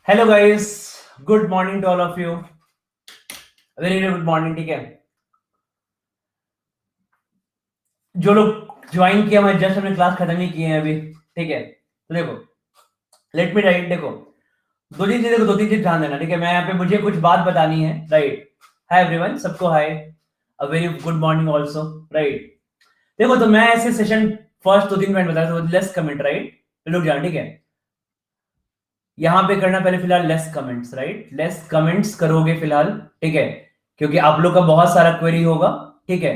Hello guys, good morning to all of you. Very good morning. ठीक है, जो लोग ज्वाइन किया, मैं जस्ट हमने क्लास खत्म ही किए हैं अभी। ठीक है, तो देखो, लेट मी राइट। देखो, दो तीन चीज ध्यान देना। ठीक है, मैं यहाँ पे मुझे कुछ बात बतानी है। राइट, हाय एवरीवन, सबको hi, a very good morning also. Right, देखो, तो मैं ऐसे सेशन फर्स्ट 2-3 मिनट बताया, तो लेस कमेंट। राइट, लोग जान। ठीक है, यहाँ पे करना पहले फिलहाल less comments. Right, less comments करोगे फिलहाल। ठीक है, क्योंकि आप लोग का बहुत सारा क्वेरी होगा। ठीक है,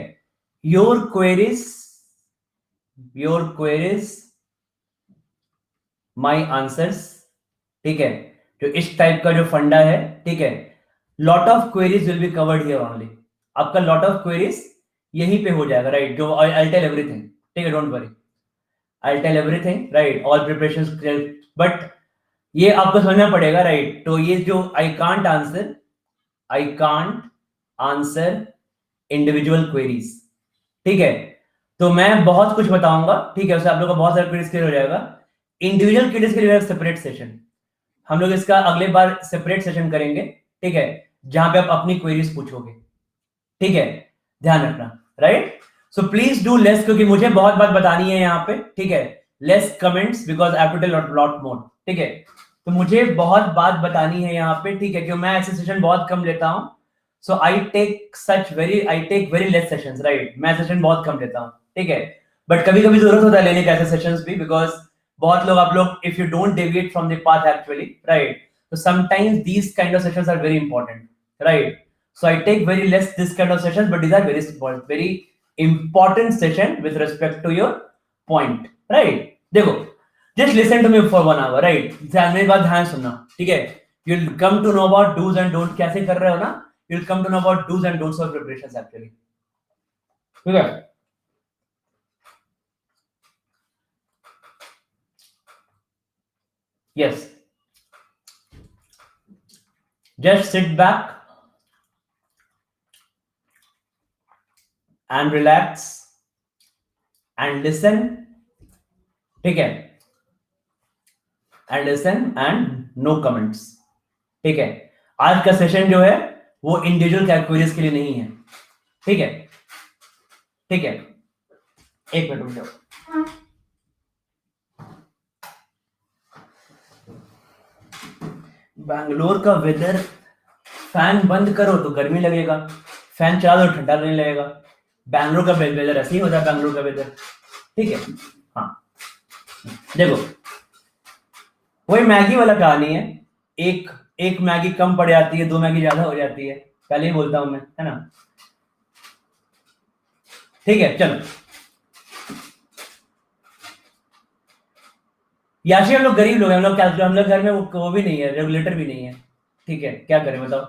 your queries, your queries my answers. ठीक है, जो इस टाइप का जो फंडा है। ठीक है, lot of queries will be covered here only. आपका लॉट ऑफ क्वेरीज यहीं पे हो जाएगा। राइट, जो आई टेल एवरीथिंग। ठीक है, don't worry, I tell everything. Right, all preparation. But ये आपको समझना पड़ेगा। राइट, तो ये जो I can't answer individual queries. ठीक है, तो मैं बहुत कुछ बताऊंगा। ठीक है, उससे आप लोग का बहुत सारा क्वेरीज क्लियर हो जाएगा। इंडिविजुअल क्वेरीज के लिए सेपरेट सेशन, हम लोग इसका अगले बार सेपरेट सेशन करेंगे। ठीक है, जहां पे आप अपनी क्वेरीज पूछोगे। ठीक है, ध्यान रखना। Right, so please do less, क्योंकि मुझे बहुत बात बतानी है यहाँ पे। ठीक है, less comments because I have to tell lot more. ठीक है, तो मुझे बहुत बात बतानी है यहाँ पे। ठीक है, क्योंकि मैं ऐसे सेशन बहुत कम लेता हूँ। So I take very less sessions. Right, मैं सेशन बहुत कम लेता हूँ। ठीक है, बट कभी कभी जरूरत होता है लेने के ऐसे सेशंस भी, बिकॉज बहुत लोग, आप लोग, if you don't deviate from the path actually. Right, so sometimes these kind of sessions are very important. Right, so I take very less this kind of sessions, but these are very important session with respect to your point. Right, देखो, just listen to me for 1 hour. Right, मेरी बात ध्यान सुनना। ठीक है, you'll come to know about do's and don'ts। कैसे कर रहे हो ना, you'll come to know about do's and don'ts of preparations actually. ठीक है, yes, just sit back and relax and listen। ठीक है, and listen and no comments. ठीक है, आज का सेशन जो है वो इंडिविजुअल कैलकुलस के लिए नहीं है। ठीक है, ठीक है, एक मिनट रुक जाओ। बैंगलोर का वेदर, फैन बंद करो तो गर्मी लगेगा, फैन चला दो ठंडा लगने लगेगा। बैंगलोर का वेदर ऐसे ही होता है, बैंगलोर का वेदर। ठीक है, हाँ, देखो, वही मैगी वाला कहानी है। एक एक मैगी कम पड़ जाती है, 2 मैगी ज्यादा हो जाती है। पहले ही बोलता हूं मैं, है ना। ठीक है, चलो, याशी हम लोग गरीब लोग हैं, हम लोग कैलकुलेटर, हम लोग घर में वो भी नहीं है, रेगुलेटर भी नहीं है। ठीक है, क्या करें बताओ।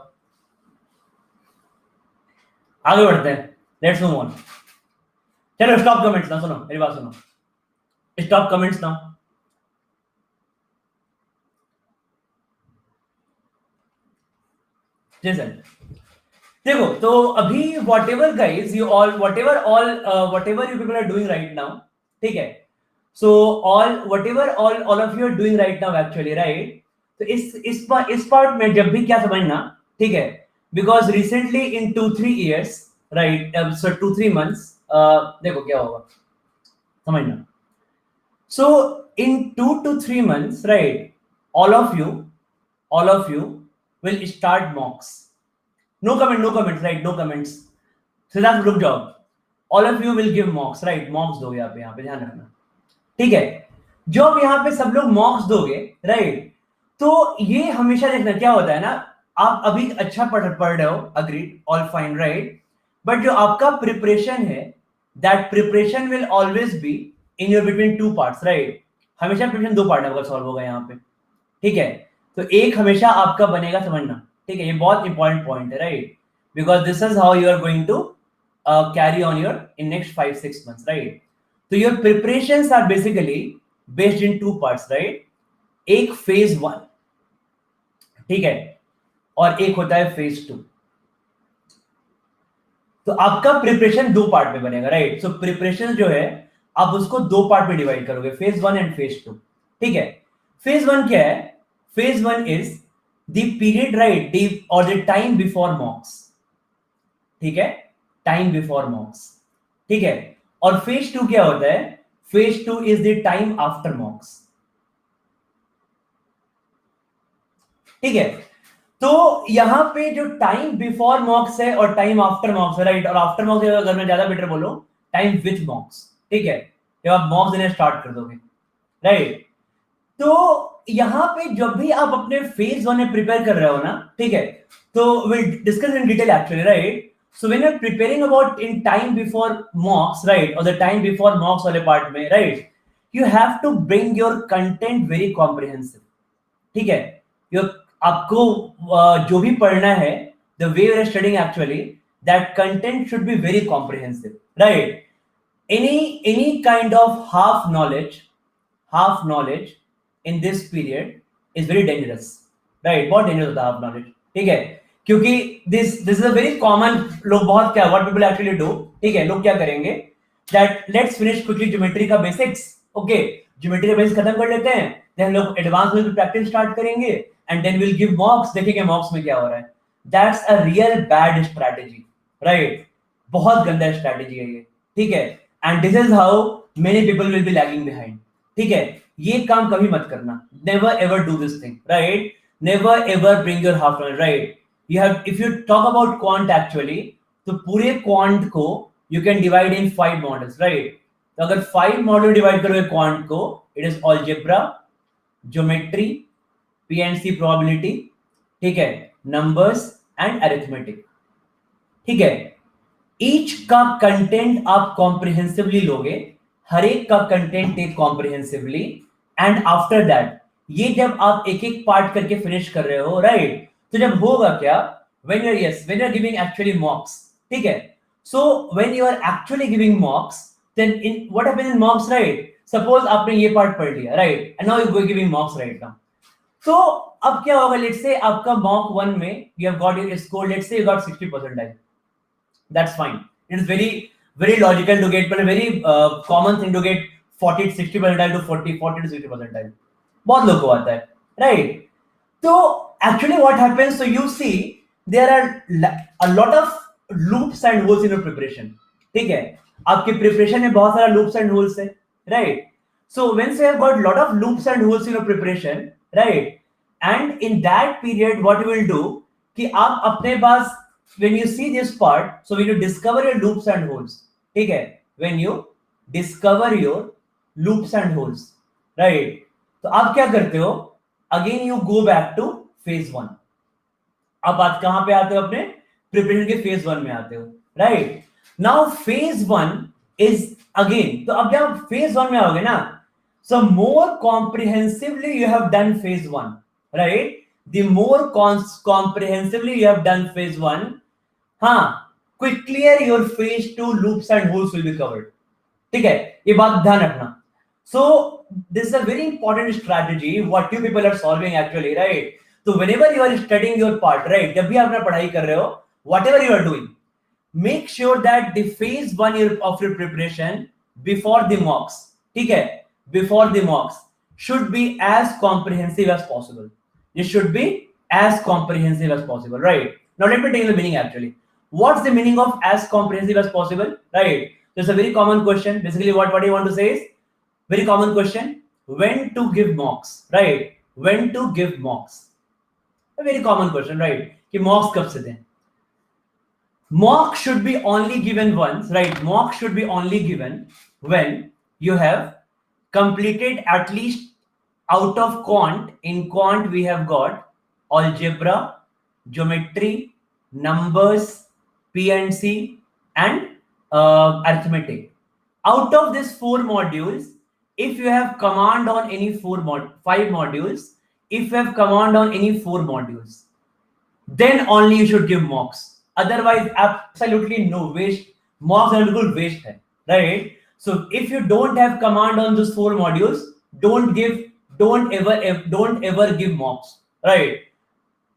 आगे बढ़ते हैं, लेट्स मूव ऑन। चलो, स्टॉप कमेंट्स ना, सुनो मेरी बात सुनो, स्टॉप कमेंट्स ना। जी सर, देखो, तो अभी whatever guys you all whatever you people are doing right now। ठीक है, so all of you are doing right now actually। right, तो इस पार्ट में जब भी क्या समझना। ठीक है, because recently in 2-3 years, right, so 2-3 months, देखो क्या होगा समझना। So in 2 to 3 months, right, all of you will start mocks। No comment, no comments, right, no comments। Siddharth रुक जाओ। All of you will give मॉक्स। Right, मॉक्स दोगे यहाँ पे ध्यान रखना। ठीक है, जो अब यहाँ पे सब लोग मॉक्स दोगे। राइट, तो ये हमेशा देखना क्या होता है ना, आप अभी अच्छा पढ़ रहे हो, agreed, all fine. Right, but जो आपका प्रिपरेशन है, that preparation will always be in your between 2 parts. Right, हमेशा प्रिपरेशन 2 पार्ट में सॉल्व होगा यहाँ पे। ठीक है, तो एक हमेशा आपका बनेगा, समझना। ठीक है, ये बहुत इंपॉर्टेंट पॉइंट है। Right, because this is how you are going to carry on your in next 5-6 months। Right, so your preparations are basically based in 2 parts। Right, एक phase 1, ठीक है, और एक होता है phase 2। तो आपका प्रिपरेशन 2 पार्ट में बनेगा। राइट, सो प्रिपरेशन जो है आप उसको 2 पार्ट में डिवाइड करोगे, phase 1 एंड phase 2। ठीक है, phase 1 क्या है? phase 1 is the period, right, और द टाइम बिफोर मॉक्स, ठीक है, टाइम बिफोर मॉक्स, ठीक है। और फेज 2 क्या होता है? Phase 2 is the time after मॉक्स, ठीक है। तो यहां पे जो टाइम बिफोर मॉक्स है और टाइम आफ्टर मॉक्स है, राइट, और आफ्टर मॉक्स अगर मैं ज्यादा बेटर बोलूं, टाइम विथ मॉक्स, ठीक है, जब आप मॉक्स देना स्टार्ट कर दोगे, राइट। तो यहां पे जब भी आप अपने फेज 1 में प्रिपेयर कर रहे हो ना, ठीक है, तो will discuss in detail actually, right. So when you are preparing about in time before mocks, right, और द टाइम बिफोर मॉक्स वाले पार्ट में, right, you have to bring your content very comprehensive, ठीक है। यो आपको जो भी पढ़ना है, the way you are studying actually, that content should be very comprehensive, right. any kind of half knowledge in this period is very dangerous, right, बहुत dangerous होता है half knowledge, ठीक है। क्योंकि this is a very common, लोग बहुत क्या what people actually do, ठीक है, लोग क्या करेंगे, that let's finish quickly geometry का basics, okay, geometry का basics खत्म कर लेते हैं, then लोग advanced में practice start करेंगे, and then we'll give mocks, देखेंगे mocks में क्या हो रहा है। that's a real bad strategy, right, बहुत गंदा strategy है ये, ठीक है। And this is how many people will be lagging behind, ठीक है। ये काम कभी मत करना, never ever do this thing, right, never ever bring your half knowledge, right. You have, if you talk about quant actually, तो पूरे quant को you can divide in 5 models, right. तो अगर 5 मॉडल डिवाइड करोगे क्वांट को, it is algebra, geometry, PNC probability, ठीक है, numbers and arithmetic, ठीक है। ईच का कंटेंट आप कॉम्प्रिहेंसिवली लोगे, हर एक का कंटेंट एक कॉम्प्रिहेंसिवली, एंड आफ्टर दैट, ये जब आप एक एक पार्ट करके फिनिश कर रहे हो, राइट, तो जब होगा क्या, when you are giving actually mocks, ठीक है। So when you are actually giving mocks, then in what happens in mocks, right, suppose आपने ये पार्ट पढ़ लिया, right, and now you go giving mocks right now. तो अब क्या होगा, लेट्स से आपका मॉक 1 में you have got your score, let's say you got 60 percentile, that's fine. It is very logical to get, but a very common thing to get 40 to 60 percentile to 40 to 60 percentile, बहुत लोग को आता है, right? तो actually what happens, so you see there are a lot of loops and holes in your preparation, ठीक है। आपके preparation में बहुत सारा loops and holes है, right? So when you have got lot of loops and holes in your preparation, right, and in that period what you will do कि आप अपने पास, when you see this part, so when you discover your loops and holes, ठीक है, when you discover your loops and holes, right, तो आप क्या करते हो, again you go back to phase 1, अब आप कहां पे आते हो, अपने प्रिपरेशन के phase 1 में आते हो, right। now phase 1 is again, तो अब जब phase 1 में आओगे ना, so more comprehensively you have done phase 1, right, the more comprehensively you have done phase 1, हाँ, quickly your phase 2 loops and holes will be covered, ठीक है, ये बात ध्यान रखना। so this is a very important strategy what you people are solving actually, right। so whenever you are studying your part, right, जब भी आप अपना पढ़ाई कर रहे हो, whatever you are doing, make sure that the phase 1 of your preparation before the mocks, ठीक है, before the mocks should be as comprehensive as possible, it should be as comprehensive as possible, right। now let me tell you the meaning actually, what's the meaning of as comprehensive as possible, right। so it's a very common question, basically what you want to say is very common question, when to give mocks, right, when to give mocks, a very common question, right, कि mocks कब से दें। mock should be only given once, right, mock should be only given when you have completed at least, out of quant, in quant we have got algebra, geometry, numbers, PNC, and arithmetic. Out of these 4 modules, if you have command on any 5 modules, if you have command on any 4 modules, then only you should give mocks, otherwise absolutely no, waste, mocks are बिल्कुल waste है, right। so if you don't have command on those 4 modules, don't ever give mocks, right,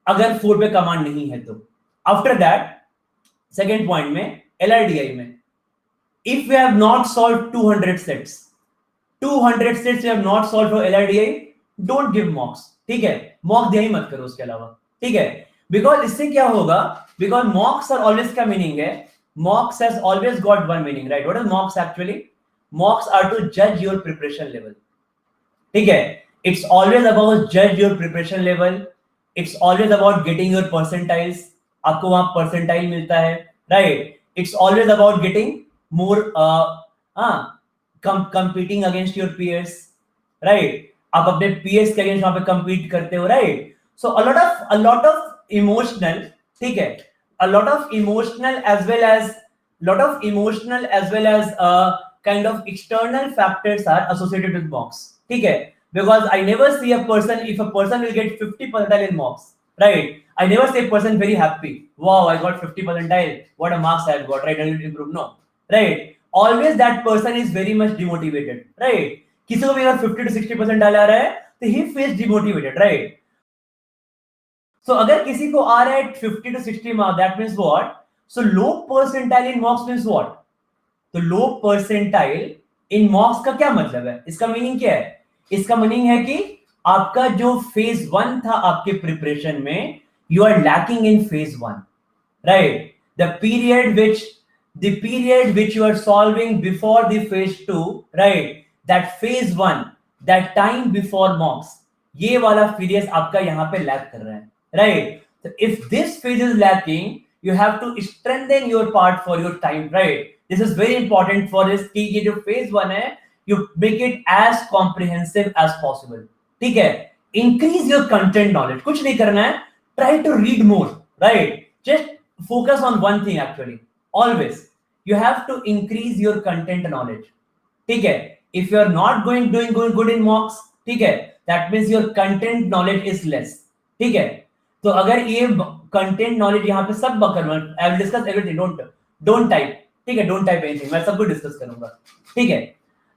अगर 4 पे command नहीं है तो। After that, second point में LRDI में, if you have not solved 200 sets you have not solved for LRDI, don't give mocks, ठीक है, mock दिया ही मत करो उसके अलावा, ठीक है, बिकॉज इससे क्या होगा, बिकॉज मॉक्स आर ऑलवेज का मीनिंग है, mocks has always got one meaning, right? What is mocks actually? Mocks are to जज योर प्रिपरेशन लेवल, ठीक है? इट्स ऑलवेज अबाउट जज your preparation level, it's always about getting your percentiles, आपको वहां percentile मिलता है, right? It's always about getting more competing against your peers, right? आप अपने peers के अगेंस्ट वहां पे compete करते हो, right? So a lot of emotional, ठीक है, a lot of emotional as well as kind of external factors are associated with mocks, ठीक है? Because I never see a person, if a person will get 50 percentile in mocks, right? I never see a person very happy, wow, I got 50 percentile, what a marks I got, right? I need to improve, no, right? Always that person is very much demotivated, right? किसी को भी अगर 50 to 60% डाला रहा है तो he feels demotivated, right? So अगर किसी को आ रहा है 50 to 60 mark, that means what? So low percentile in mocks means what? तो low percentile in mocks का क्या मतलब है? इसका मीनिंग क्या है? इसका मीनिंग है कि आपका जो phase 1 था आपके प्रिपरेशन में, you are lacking in phase 1, right? The period which you are solving before the phase 2, right? That phase 1, that time before mocks, ये वाला पीरियड आपका यहाँ पे लैक कर रहा है, right? So if this phase is lacking, you have to strengthen your part for your time, right? This is very important for this कि ये जो phase 1 है, you make it as comprehensive as possible, ठीक है? Increase your content knowledge, कुछ नहीं करना है, try to read more, right? Just focus on one thing actually, always you have to increase your content knowledge, ठीक है? If you are not doing good in mocks, ठीक है, that means your content knowledge is less, ठीक है? तो अगर ये content knowledge यहाँ पे सब बकर, I will discuss everything, don't type, ठीक है? Don't type anything, मैं सब कुछ डिस्कस करूंगा, ठीक है?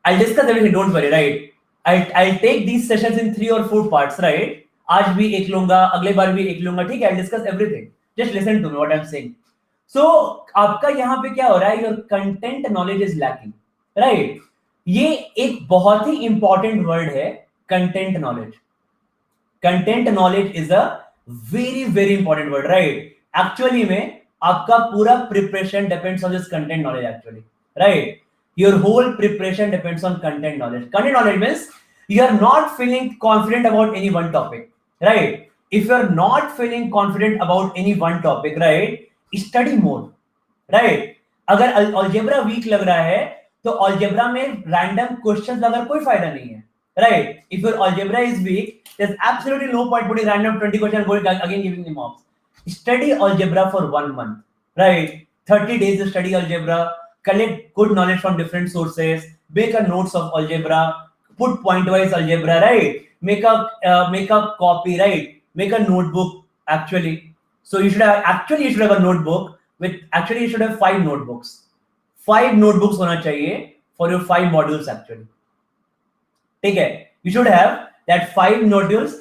I'll discuss everything, don't worry, right? I'll take these sessions in 3 or 4 parts, right? आज भी एक लूंगा, अगले बार भी एक लूंगा, ठीक है? I'll discuss everything, just listen to me what I'm saying. So आपका यहाँ पे क्या हो रहा है, your content knowledge is lacking, right? ये एक बहुत ही इंपॉर्टेंट वर्ड है, content knowledge. Content knowledge is a very very important word, right? Actually में आपका पूरा preparation depends on this content knowledge actually, right? Your whole preparation depends on content knowledge. Content knowledge means you are not feeling confident about any one topic, right? If you are not feeling confident about any one topic, right, study more, right? अगर algebra week लग रहा है तो algebra में random questions लगाकर कोई फायदा नहीं है, right? If your algebra is weak, there's absolutely no point putting random 20 questions going again giving the marks. Study algebra for 1 month, right? 30 days to study algebra, collect good knowledge from different sources, make a notes of algebra, put point-wise algebra, right? Make a copy, right? Make a notebook actually. So you should have a notebook with, actually you should have 5 notebooks. 5 notebooks होना चाहिए for your 5 modules actually. ठीक है? You should have that 5 modules,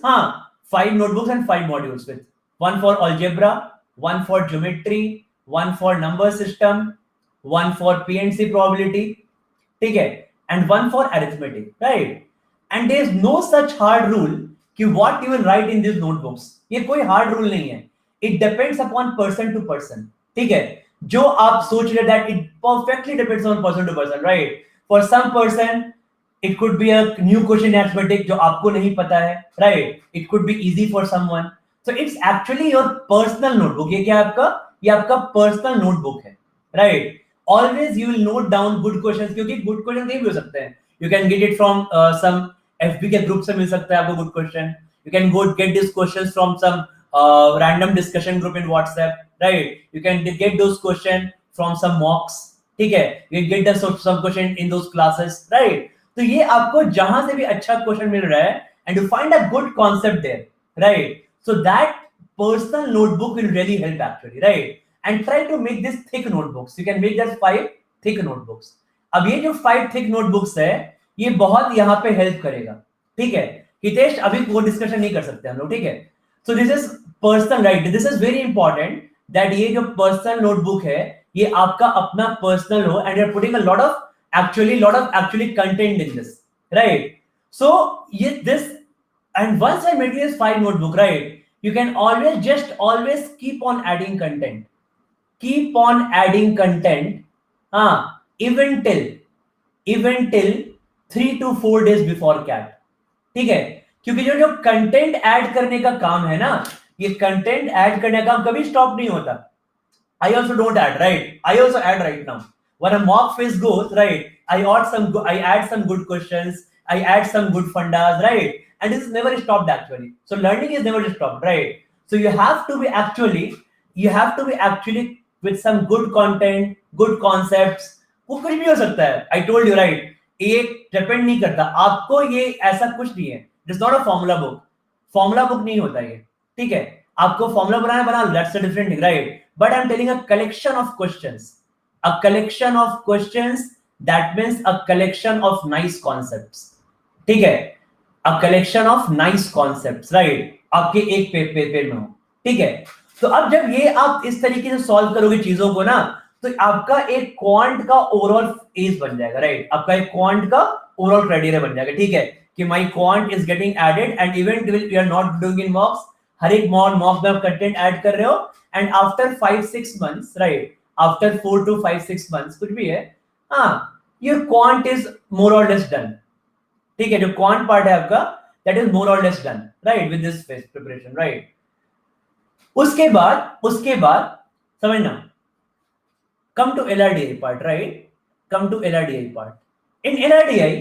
5 notebooks and 5 modules with 1 for algebra, 1 for geometry, 1 for number system, 1 for PNC probability, ठीक है? And 1 for arithmetic, right? And there is no such hard rule कि what you will write in these notebooks. ये कोई hard rule नहीं है. It depends upon person to person, ठीक है? जो आप सोच रहे that it perfectly depends on person to person, right? For some person it could be a new question in arithmetic जो आपको नहीं पता है, right? It could be easy for someone. So it's actually your personal notebook. ये क्या है आपका? ये आपका personal notebook है, right? Always you will note down good questions, क्योंकि good questions नहीं भी हो सकते हैं. You can get it from some FB के group से मिल सकता है आपको good question. You can go get these questions from some random discussion group in WhatsApp, right? You can get those questions from some mocks, ठीक है? You can get some question in those classes, right? तो ये आपको जहां से भी अच्छा question मिल रहा है and you find a good concept there, right? So that personal notebook will really help actually, right? And try to make this thick notebooks. You can make just 5 thick notebooks. अब ये जो 5 thick notebooks है, ये बहुत यहाँ पे help करेगा, ठीक है? हितेश अभी वो डिस्कशन नहीं कर सकते हम लोग, ठीक है? So this is personal, right? This is very important that ये जो personal notebook है, ये आपका अपना personal हो and you're putting a lot of actually content in this, right? So this, and once I made this 5 notebook, right, you can always keep on adding content, even till 3 to 4 days before CAT. ठीक है, क्योंकि जो content add करने का काम है ना, ये कंटेंट ऐड करने का काम कभी स्टॉप नहीं होता. I also don't add, right? I also add right now. When a mock phase goes, right, I add some good questions, I add some good fundas, right? And this is never stopped actually. So learning is never stopped, right? So you have to be actually with some good content, good concepts. वो कुछ भी हो सकता है. I told you, right? ये depend नहीं करता आपको, ये ऐसा कुछ नहीं है. It's not a formula book. Formula book नहीं होता ये, ठीक है? आपको फॉर्मूला बना लो, that's a different thing, right? But I'm telling a collection of questions. A collection of questions, that means a collection of nice concepts. ठीक है? A collection of nice concepts, right? आपके एक पेपर में हो, ठीक है? तो अब जब ये आप इस तरीके से सॉल्व करोगे चीजों को ना, तो आपका एक क्वांट का ओवरऑल एज बन जाएगा, राइट? आपका एक क्वांट का ओवरऑल क्राइटेरिया बन जाएगा, ठीक है? कि my quant is getting added and even you are not doing in mocks, हर एक मॉक में आप कंटेंट ऐड कर रहे हो, and after 5-6 months, right, after 4 to 5-6 months कुछ भी है, योर क्वांट इज मोर और लेस डन. ठीक है, जो क्वांट पार्ट है आपका, दैट इज मोर और less done, right, with this preparation, right. उसके बाद समझना, come to LRDI part, right? Come to LRDI part. In LRDI,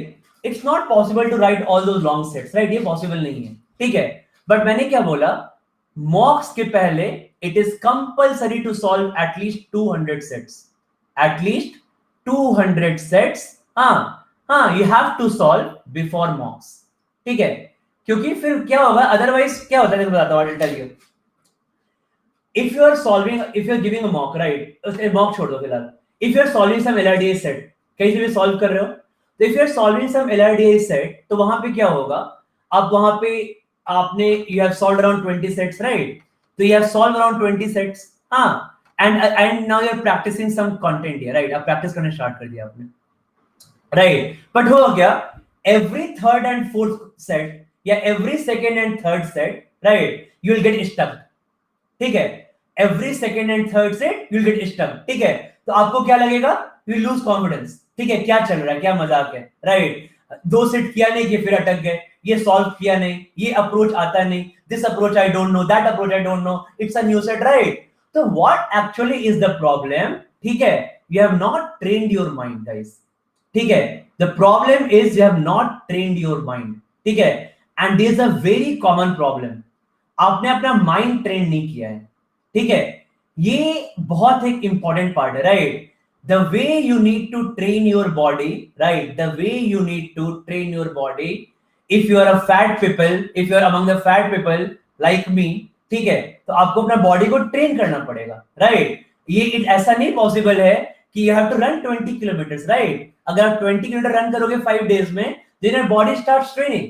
it's not possible to write all those long sets, right? ये possible नहीं है, ठीक है? But मैंने क्या बोला? Mocks के पहले, it is compulsory to solve at least 200 sets. At least 200 sets. You have to solve before mocks. ठीक है? क्योंकि फिर क्या होगा? Otherwise क्या होता है? बताता हूँ, I'll tell you. If you are giving a mock, right? Mock छोड़ दो फिलहाल. If you are solving some LRDI set, कहीं से भी solve कर रहे हो, तो if you are solving some LRDI set, तो वहां पे क्या होगा? आप वहां पे you have solved around 20 sets, right? So you have solved around 20 sets, and now you are practicing some content here, right? आप practice करने start कर दिया आपने, right? But हो गया, every third and fourth set या every second and third set, right? You will get stuck. ठीक है, every second and third set you'll get stuck. ठीक है, तो आपको क्या लगेगा? You lose confidence. ठीक है, क्या चल रहा है, क्या मजाक है, राइट? 2 सेट किया नहीं कि फिर अटक गए, ये सॉल्व किया नहीं, ये अप्रोच आता नहीं, this approach I don't know, that approach I don't know, it's a new set, right? तो what actually is the problem? ठीक है, you have not trained your mind, guys. ठीक है, the problem is you have not trained your mind. ठीक है, and this is a very common problem. आपने अपना mind train नहीं किया है, ठीक है? ये बहुत एक इंपॉर्टेंट पार्ट है, right? The way you need to train your body, right? The way you need to train your body, if you are a fat people, if you are among the fat people like me, ठीक है, तो आपको अपना body को train करना पड़ेगा, right? ये ऐसा नहीं पॉसिबल है कि you have to run 20 kilometre, right? अगर आप 20 किलोमीटर रन करोगे 5 days में, then your body starts training,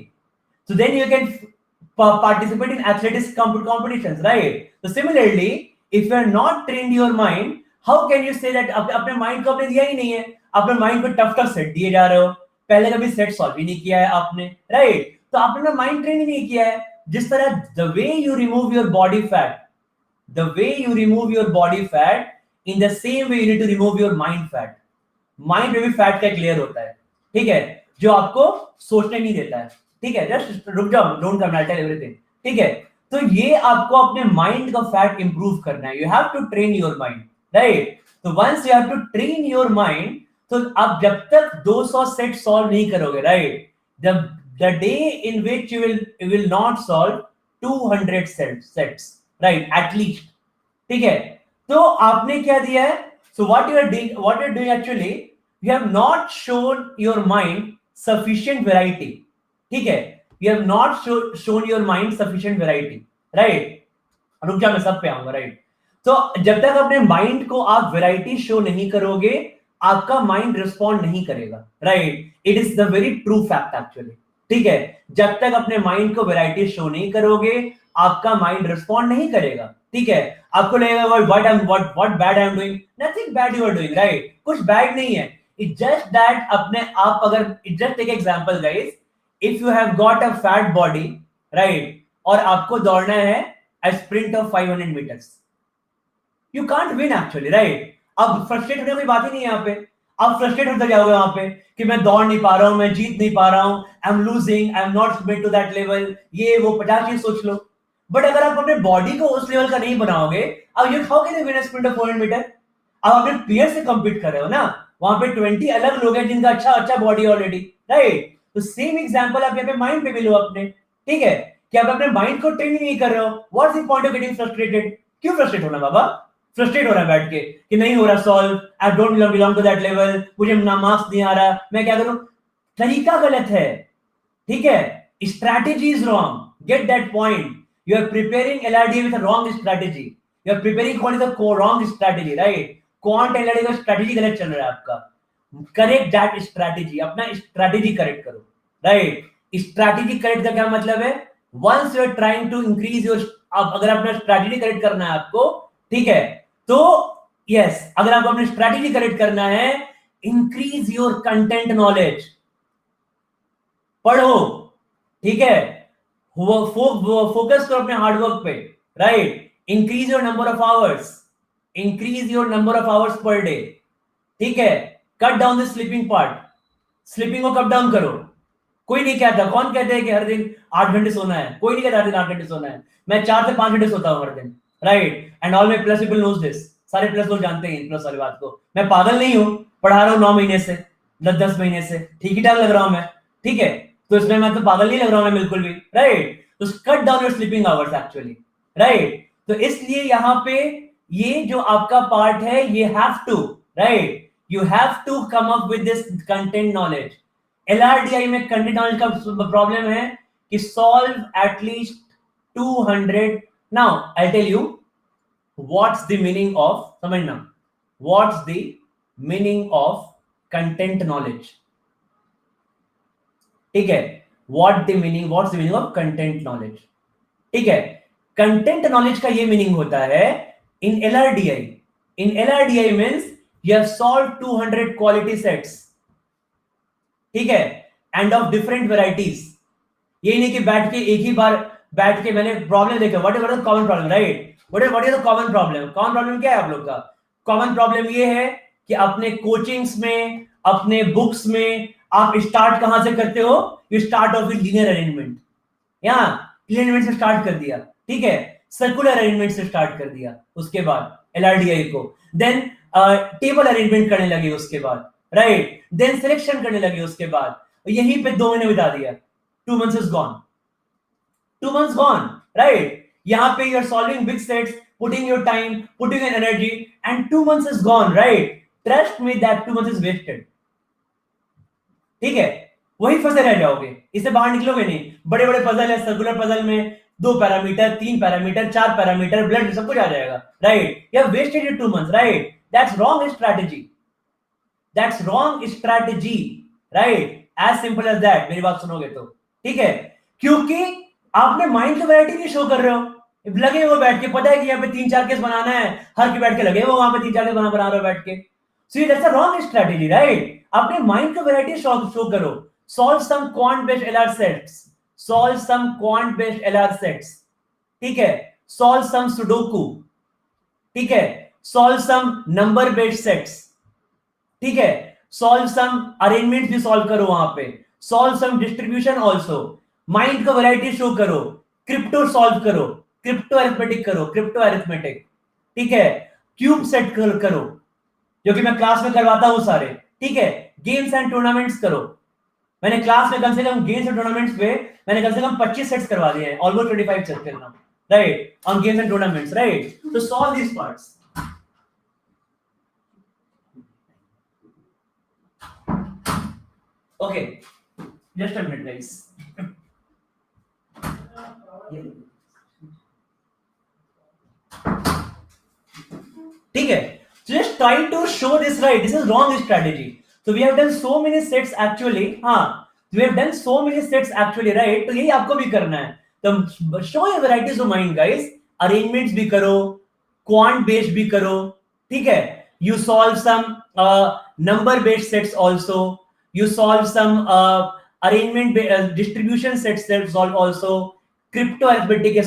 so then you can participate in athletics competitions, right? So similarly, if you are not trained your mind, how can you say that अपने mind को आपने दिया ही नहीं है, अपने mind को tough set दिए जा रहे हो, पहले कभी सेट सॉल्व ही नहीं किया है आपने, राइट? तो आपने अपना माइंड ट्रेन ही नहीं किया है. जिस तरह the way you remove your body fat, in the same way you need to remove your mind fat. Mind में भी फैट का एक लेयर होता है, ठीक है, जो आपको सोचने नहीं देता है, ठीक है? जस्ट रुक जाओ, don't come, I tell everything, ठीक है? तो ये आपको अपने माइंड का फैट इंप्रूव करना है. You have to train your mind, right? तो once you have to train your mind, तो आप जब तक 200 सेट सॉल्व नहीं करोगे, right, the day in which you will not solve 200 sets, right, at least, ठीक है? तो आपने क्या दिया है? So what you are doing actually, you have not shown your mind sufficient variety, ठीक है? You have not shown your mind sufficient variety, right? रुक जा, मैं सब पे आऊंगा, राइट? तो जब तक अपने माइंड को आप वैरायटी शो नहीं करोगे, आपका माइंड रिस्पॉन्ड नहीं करेगा, right? It is the very true fact actually, ठीक है? जब तक अपने माइंड को वैरायटी शो नहीं करोगे, आपका माइंड रिस्पॉन्ड नहीं करेगा, ठीक है? आपको लगेगा what bad I am doing, nothing bad you are doing, right? कुछ बैड नहीं है, इट्स जस्ट दैट अपने आप, अगर just take example guys, if you have got a fat body, right, और आपको दौड़ना है a sprint of 500 meters. You can't win actually, right? अब फ्रस्ट्रेट होने की बात ही नहीं है यहाँ पे. आप फ्रस्ट्रेट होते जाओगे वहां पे कि मैं दौड़ नहीं पा रहा हूं, मैं जीत नहीं पा रहा हूं, I am losing, I am not submit to that level, ये वो 50 चीज सोच लो. बट अगर आप अपने बॉडी को उस लेवल का नहीं बनाओगे, अब you how can you win a sprint of 400 metre? अब अपने पीयर से कंपीट कर रहे हो ना, वहां पे 20 अलग लोग हैं जिनका अच्छा बॉडी ऑलरेडी, राइट? तो सेम एग्जांपल आप यहाँ पे माइंड पे भी लो अपने, ठीक है? कि आप अपने माइंड को ट्रेन नहीं कर रहे हो. What's the point of getting frustrated? क्यों फ्रस्ट्रेट होना बाबा? फ्रस्ट्रेट हो रहा है बैठ के कि नहीं हो रहा solve, I don't belong to that level, मुझे ना मार्क्स नहीं आ रहा, मैं क्या करूं? तरीका गलत है, ठीक है? Strategy is wrong. Get that point. You are preparing LRD with a wrong strategy. You are preparing for the wrong strategy, right? Quant LRD का स्ट्रैटेजी गलत चल रहा है आपका. Correct that strategy. अपना स्ट्रैटेजी करेक्ट करो, राइट? स्ट्रैटेजी करेक्ट का क्या मतलब है? Once you are trying to increase your, अगर अपना स्ट्रैटेजी करेक्ट करना है आपको, ठीक है, तो यस, अगर आपको अपनी स्ट्रैटेजी करेक्ट करना है, इंक्रीज योर कंटेंट नॉलेज. पढ़ो, ठीक है? फोकस करो अपने हार्डवर्क पे, right? Increase your number of hours, increase your number of hours per day, ठीक है? Cut down the sleeping part. Sleeping को कट डाउन करो. कोई नहीं कहता, कौन कहते हैं कि हर दिन 8 घंटे सोना है? कोई नहीं कहता हर दिन 8 घंटे सोना है. मैं 4 से 5 घंटे सोता हूं हर दिन, right? And all my plus people knows this. सारे प्लस लोग जानते हैं प्लस वाली बात को. मैं पागल नहीं हूं, पढ़ा रहा हूं 9 महीने से, 10 महीने से, ठीक ही ठाक लग रहा हूं मैं, ठीक है? तो इसमें मैं तो पागल नहीं लग रहा हूं मैं बिल्कुल भी, राइट? तो cut down your sleeping hours actually, right? तो इसलिए यहां पे ये जो आपका पार्ट है, ये have to, right? You have to come up with this content knowledge. LRDI में कंटेंट नॉलेज का प्रॉब्लम है कि solve at least 200. Now I tell you what's the meaning of, समझना, what's the meaning of content knowledge, ठीक है? What's the meaning of content knowledge, ठीक है? Content knowledge का ये मीनिंग होता है in LRDI means you have solve 200 quality sets, ठीक है? End of different varieties. ये नहीं कि बैठ के एक ही बार बैठ के मैंने प्रॉब्लम देखा, what is common problem, right? What is the common problem? Common problem क्या है आप लोग का? कॉमन प्रॉब्लम ये है कि अपने कोचिंग्स में, अपने बुक्स में आप स्टार्ट कहां से करते हो? You start of with linear arrangement. यहां लीनियर अरेंजमेंट से स्टार्ट कर दिया, ठीक है? सर्कुलर अरेंजमेंट से स्टार्ट कर दिया उसके बाद एलआरडीआई को. देन टेबल अरेंजमेंट करने लगे उसके बाद, राइट? देन सिलेक्शन करने लगे उसके बाद. यहीं पे 2 महीने बिता दिया. 2 months is gone. 2 months gone, right? यहाँ पे you are solving big sets, putting your time, putting your energy, and 2 months is gone, right? Trust me that 2 months is wasted. ठीक है? वही फंसे रह जाओगे, इससे बाहर निकलोगे नहीं. बड़े बड़े पजल है, सर्कुलर पजल में 2 पैरामीटर, 3 पैरामीटर, 4 पैरामीटर, ब्लड सब कुछ आ जाएगा, right? You have wasted your 2 months, right? That's wrong strategy. That's wrong strategy, right? As simple as that. मेरी बात सुनोगे तो, ठीक है? क्योंकि आपने माइंड की वैरायटी नहीं शो कर रहे हो. लगे हो बैठ के, पता है कि यहाँ पे 3-4 केस बनाना है, हर के बैठ के लगे हो वहां पे 3-4 केस बना रहे हो बैठ के. So that's a wrong strategy, right? अपने माइंड की वैरायटी शो करो. Solve some quant based LR sets, solve some quant based LR sets, ठीक है? सॉल्व सम सुडोकू, ठीक है? Solve some number based sets, ठीक है? सॉल्व सम अरेंजमेंट भी सॉल्व करो वहां पे. Solve some distribution also. Mind को वैरायटी शो करो. क्रिप्टो सॉल्व करो, क्रिप्टो अरिथमेटिक करो, क्रिप्टो अरिथमेटिक, ठीक है? क्यूब सेट करो, जो कि मैं क्लास में करवाता हूं सारे, ठीक है? गेम्स एंड टूर्नामेंट्स करो. मैंने क्लास में कम से कम गेम्स एंड टूर्नामेंट्स पे मैंने कम से कम 25 सेट्स करवा दिए हैं, ऑलमोस्ट 25 सेट्स करना, right? On games and tournaments, right? तो solve this parts. Okay, just a minute, guys. ठीक है? Just try to show this, right? This is wrong strategy. So we have done so many sets actually. हाँ, we have done so many sets actually, right? तो यही आपको भी करना है. तो show your varieties of mind, guys. Arrangements भी करो, quant based भी करो, ठीक है? You solve some number based sets also. You solve some arrangement distribution sets that solve also. Crypto arithmetic के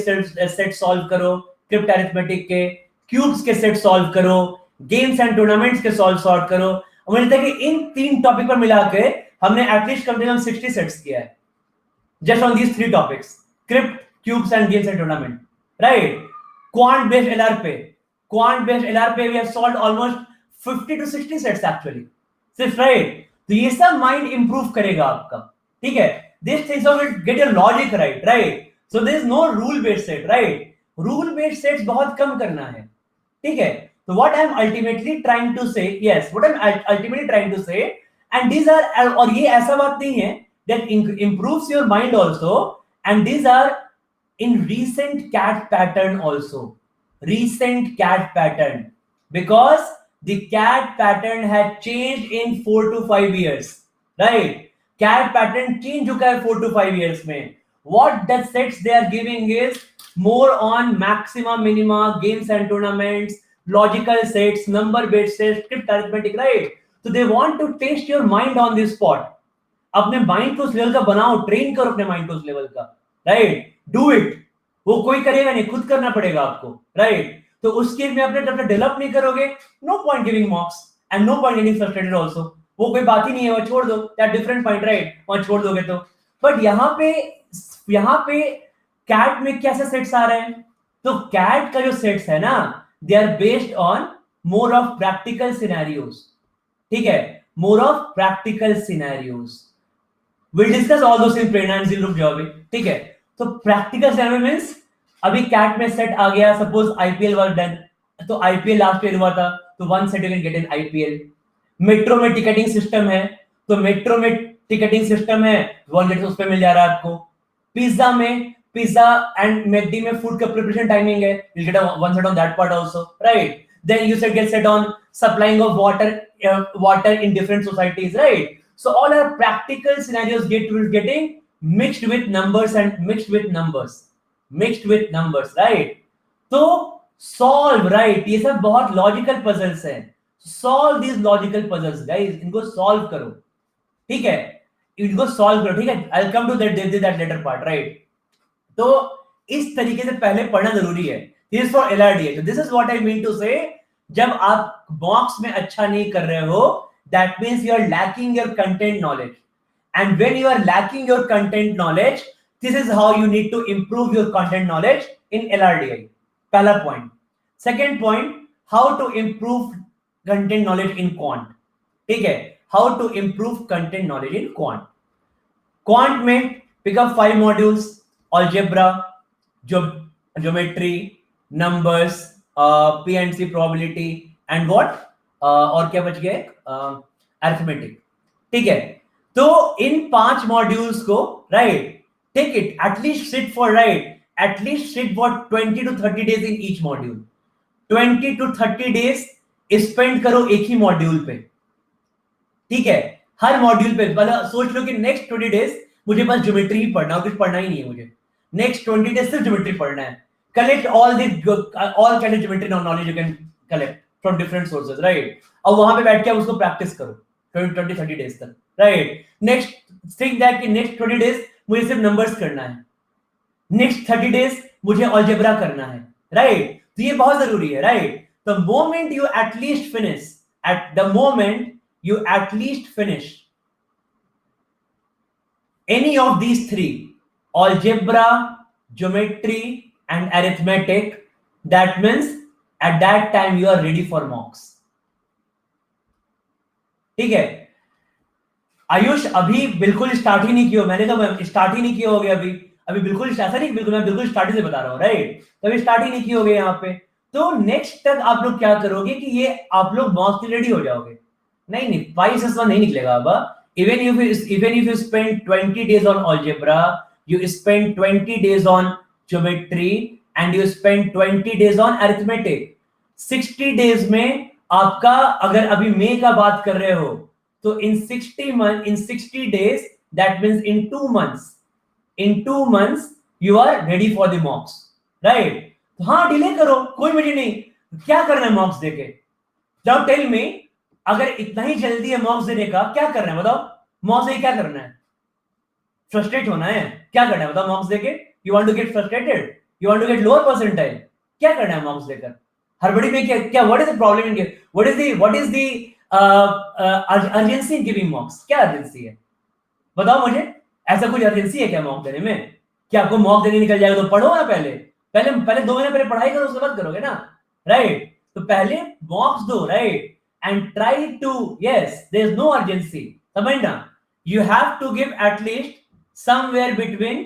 सेट सॉल्व करो, क्रिप्टो अरिथमेटिक के cubes के सेट सॉल्व करो, गेम्स एंड टूर्नामेंट्स के सॉल्व करो। मुझे लगता है कि इन 3 टॉपिक पर मिला के हमने एटलीस्ट कम से कम 60 सेट्स किया है just on these 3 topics: crypt, cubes and games and tournament, right? Quant based LRP we have solved almost 50 to 60 sets actually, सिर्फ, right? तो ये सब माइंड इंप्रूव करेगा आपका, ठीक है? These things will get your logic right? So there is no rule based set, right? Rule based sets बहुत कम करना है, ठीक है? So what I am ultimately trying to say, yes, what I am ultimately trying to say, and these are, और ये ऐसा बात नहीं है that improves your mind also, and these are in recent CAT pattern also, recent CAT pattern, because the CAT pattern had changed in 4 to 5 years, right? CAT pattern change चुका है 4 to 5 years में. What the sets they are giving is more on maxima, minima, games and tournaments, logical sets, number based sets, script arithmetic, right? So they want to test your mind on this spot. अपने mind को उस level का बनाओ, train करो अपने mind को उस level का, राइट? Do it. वो कोई करेगा नहीं, खुद करना पड़ेगा आपको, राइट? तो उस केस में अपने जब डेवलप नहीं करोगे, no point giving marks and no point getting frustrated also. वो कोई बात ही नहीं है, वो छोड़ दो, दैट डिफरेंट पॉइंट, राइट? वहां छोड़ दोगे तो. बट यहाँ पे कैट में कैसे सेट्स आ रहे हैं? तो कैट का जो सेट्स है ना, they are based on more of practical scenarios, ठीक है? More of practical scenarios. We'll discuss all those in Prerna and रुक जाओ अभी, ठीक है? तो प्रैक्टिकल सिनेरियो मींस अभी कैट में सेट आ गया, सपोज आईपीएल वाज डन, तो आईपीएल लास्ट ईयर हुआ था, तो 1 set you can get in IPL. Metro में टिकटिंग सिस्टम है, तो मेट्रो में टिकटिंग सिस्टम है, 1 गेट उस पे मिल जा रहा है आपको. पिज्जा में, पिज्जा एंड मैकडी में फूड का प्रिपरेशन टाइमिंग है, you get 1 set on that part also, right? Then you get set on supplying of water in different societies, right? So all our practical scenarios getting mixed with numbers, right? तो solve, right? ये सब बहुत logical puzzles हैं. Solve these logical puzzles, guys. इनको solve करो, ठीक है? इनको solve करो, ठीक है? I'll come to that later part, right? तो इस तरीके से पहले पढ़ना जरूरी है. This is for LRDA. So this is what I mean to say. जब आप बॉक्स में अच्छा नहीं कर रहे हो, that means you are lacking your content knowledge, and when you are lacking your content knowledge, this is how you need to improve your content knowledge in LRDI. Pehla point. Second point, how to improve content knowledge in quant, ठीक है? How to improve content knowledge in quant. Quant में pick up 5 modules: algebra, geometry, numbers, PNC, probability, and what? और क्या बच गए? Arithmetic, ठीक है? तो इन 5 मॉड्यूल्स को, right, take it, at least sit for 20 to 30 days in each module. 20 to 30 days spend करो एक ही मॉड्यूल पे, ठीक है? हर मॉड्यूल पे मतलब सोच लो कि नेक्स्ट 20 days मुझे बस ज्योमेट्री ही पढ़ना, कुछ पढ़ना ही नहीं है मुझे. नेक्स्ट 20 days सिर्फ ज्योमेट्री पढ़ना है. Collect all kind of geometry knowledge you can collect from different sources, right? और वहां पे बैठ के आप उसको प्रैक्टिस करो 20-30 days तक, right? नेक्स्ट थिंक दैट कि नेक्स्ट 20 days मुझे सिर्फ नंबर्स करना है, नेक्स्ट 30 days मुझे अलजेब्रा करना है, राइट? तो ये बहुत जरूरी है, right? The moment you at least finish any of these 3, algebra, geometry and arithmetic, that means at that time you are ready for mocks, ठीक है? आयुष अभी बिल्कुल स्टार्ट ही नहीं किया, मैंने कहा स्टार्ट ही नहीं किया हो गया अभी बिल्कुल ऐसा नहीं, बिल्कुल मैं बिल्कुल स्टार्टिंग से बता रहा हूं, राइट? तो अभी स्टार्ट ही नहीं किया हो गया यहाँ पे. तो नेक्स्ट तक आप लोग क्या करोगे कि ये आप लोग मॉक्स के रेडी हो जाओगे. नहीं 5 नहीं निकलेगा अब. even if you spend 20 days on algebra, you spend 20 days on geometry, and you spend 20 days on arithmetic, 60 days में आपका, अगर अभी मई का बात कर रहे हो, तो in 60 days, that means in 2 months you are ready for the mocks, right? तो हाँ, डिले करो, कोई वजह नहीं. क्या करना है मॉक्स देके? जाओ टेल मी, अगर इतना ही जल्दी है मॉक्स देने का, क्या करना है बताओ? मॉक्स देके क्या करना है? फ्रस्ट्रेट होना है? क्या करना है बताओ मॉक्स देके? You want to get frustrated, you want to get lower percentile, क्या करना है मॉक्स लेकर? हड़बड़ी में क्या what is the problem in, what is the urgency in giving mocks? क्या अर्जेंसी है बताओ मुझे, ऐसा कुछ अर्जेंसी है क्या मॉक देने में? क्या आपको मॉक देने निकल जाएगा तो पढ़ो ना, पहले पहले पहले 2 महीने पहले पढ़ाई करो, उसके बाद करोगे ना, राइट? तो पहले मॉक्स दो, right, and try to, yes there is no urgency, समझना, you have to give at least somewhere between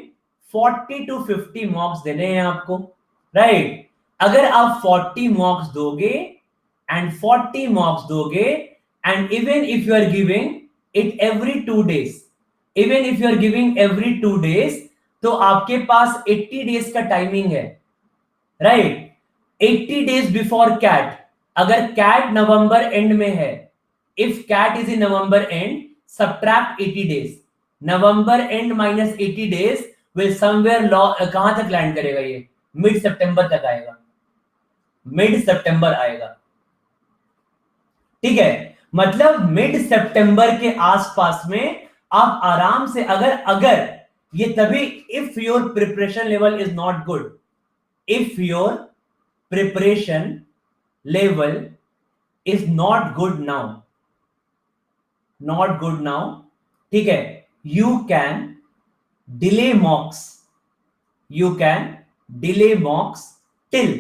40 to 50 mocks देने हैं आपको, राइट? अगर आप 40 मॉक्स दोगे एंड 40 मॉक्स दोगे and even if you are giving it every 2 days, even if you are giving it 2 days, तो आपके पास 80 डेज का टाइमिंग है, राइट? 80 डेज बिफोर कैट, अगर कैट नवंबर एंड में है, if CAT is in November end, subtract 80 days, November end minus 80 days will somewhere कहां तक लैंड करेगा? ये मिड सितंबर तक आएगा, मिड सितंबर आएगा, ठीक है? मतलब मिड सितंबर के आसपास में आप आराम से, अगर ये तभी, if your preparation level is not good, if your preparation level is not good now, not good now, ठीक है, you can delay मॉक्स, you can delay मॉक्स till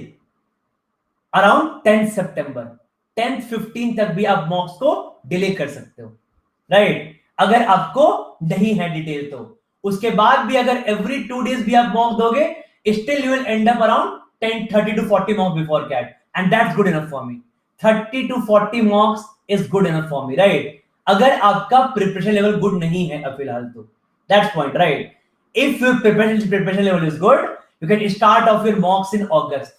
around 10 September, 10th 15 तक भी आप मॉक्स को डिले कर सकते हो, राइट? अगर आपको नहीं है डिटेल तो उसके बाद भी अगर एवरी 2 days भी आप मॉक दोगे, still you will end up around 30 to 40 mock before CAT, and that's good enough for me. 30 to 40 mocks is good enough for me, right? अगर आपका प्रिपरेशन लेवल गुड नहीं है अब फिलहाल तो, that's point, right? If your preparation level is good, you can start off your mocks in August,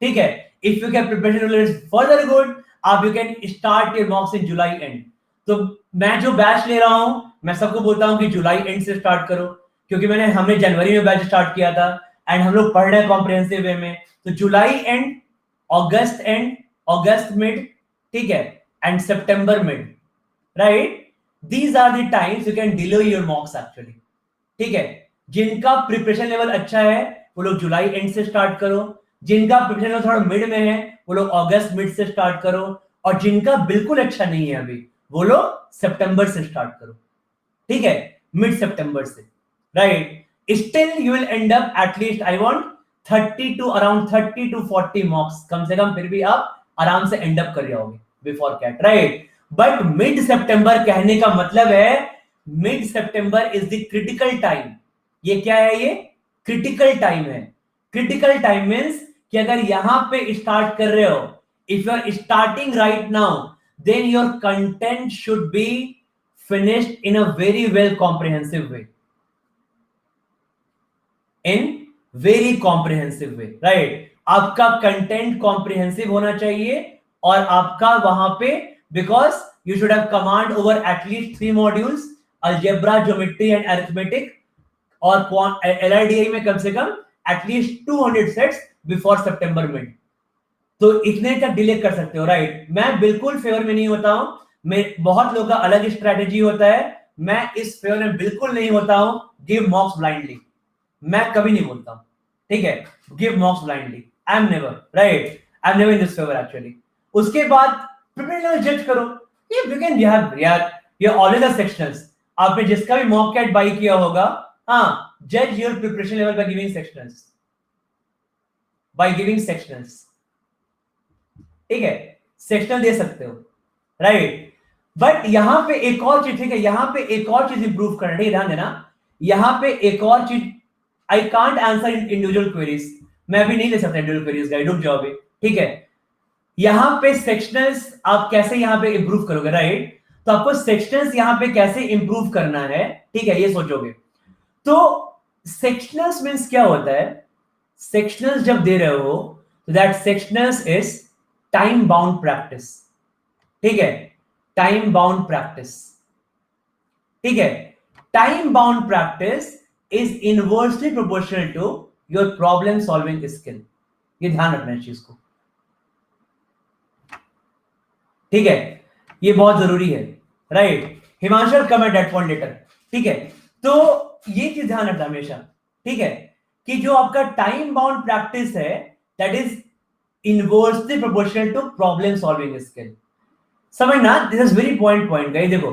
ठीक है? If you can preparation level is further good, आप you can start your mocks in July end. तो मैं जो batch ले रहा हूं, मैं सबको बोलता हूं कि जुलाई एंड से स्टार्ट करो, क्योंकि हमने जनवरी में बैच स्टार्ट किया था एंड हम लोग पढ़ रहे हैं कॉम्प्रिहेंसिव वे में, तो जुलाई एंड, अगस्त मिड, ठीक है, एंड सितंबर mid, right? These are the times you can delay your mocks actually, ठीक है? जिनका प्रिपरेशन लेवल अच्छा है वो लोग जुलाई एंड से स्टार्ट करो, जिनका प्रिपरेशन लेवल थोड़ा मिड में है वो लोग अगस्त मिड से स्टार्ट करो, और जिनका बिल्कुल अच्छा नहीं है अभी वो लोग सितंबर से स्टार्ट करो, ठीक है? मिड सितंबर से, right? Still you will end up at least, I want 30 to 40 mocks कम से कम, फिर भी आप आराम से एंड अप कर जाओगे before CAT, right? But mid September कहने का मतलब है mid September is the critical time. ये क्या है? ये क्रिटिकल टाइम है। क्रिटिकल टाइम मींस कि अगर यहां पे स्टार्ट कर रहे हो, if you are starting right now, then your content should be finished in a very well comprehensive way, in very comprehensive way, right? आपका कंटेंट कॉम्प्रिहेंसिव होना चाहिए, और आपका वहां पे, because you should have command over at least 3 modules, algebra, geometry and arithmetic, और LRDI में कम से कम at least 200 sets before September mid, तो इतने तक डिले कर सकते हो, राइट? मैं बिल्कुल फेवर में नहीं होता हूं, मैं, बहुत लोगों का अलग स्ट्रेटेजी होता है, मैं इस फेवर में बिल्कुल नहीं होता हूं। गिव मॉक्स ब्लाइंडली, मैं कभी नहीं बोलता हूं, ठीक है? Give mocks blindly, I am never, right? I am never in this favour actually. उसके बाद प्रिपरेशन जज करो, you can, you always are sectionals, आपने जिसका भी मॉक कैट बाई किया होगा, हाँ, जज your preparation level by giving sectionals, by giving sectionals, ठीक है? सेक्शनल दे सकते हो, राइट? बट यहां पे एक और चीज, ठीक है, यहां पे एक और चीज इंप्रूव करना है, ध्यान देना, यहां पे एक और चीज, आई कांट आंसर इंडिविजुअल क्वेरीज, मैं अभी नहीं ले सकता इंडिविजुअल क्वेरीज, गाइड रुक जाओ अभी, ठीक है? यहां पे सेक्शनल्स आप कैसे यहां पे इंप्रूव करोगे, राइट? तो आपको सेक्शनल्स यहां पे कैसे इंप्रूव करना है, ठीक है, ये सोचोगे। तो सेक्शनल्स मींस क्या होता है? सेक्शनल्स जब दे रहे हो तो that sectionals is time bound practice, ठीक है? टाइम बाउंड प्रैक्टिस, ठीक है? Time bound practice is inversely proportional to your problem solving skill, ये ध्यान रखना है चीज को, ठीक है? ये बहुत जरूरी है, right? Himanshu comment that point later, ठीक है? तो ये चीज ध्यान रखना हमेशा, ठीक है? कि जो आपका टाइम बाउंड प्रैक्टिस है that is inversely proportional to problem solving skill. समझना, this is very point guys. देखो,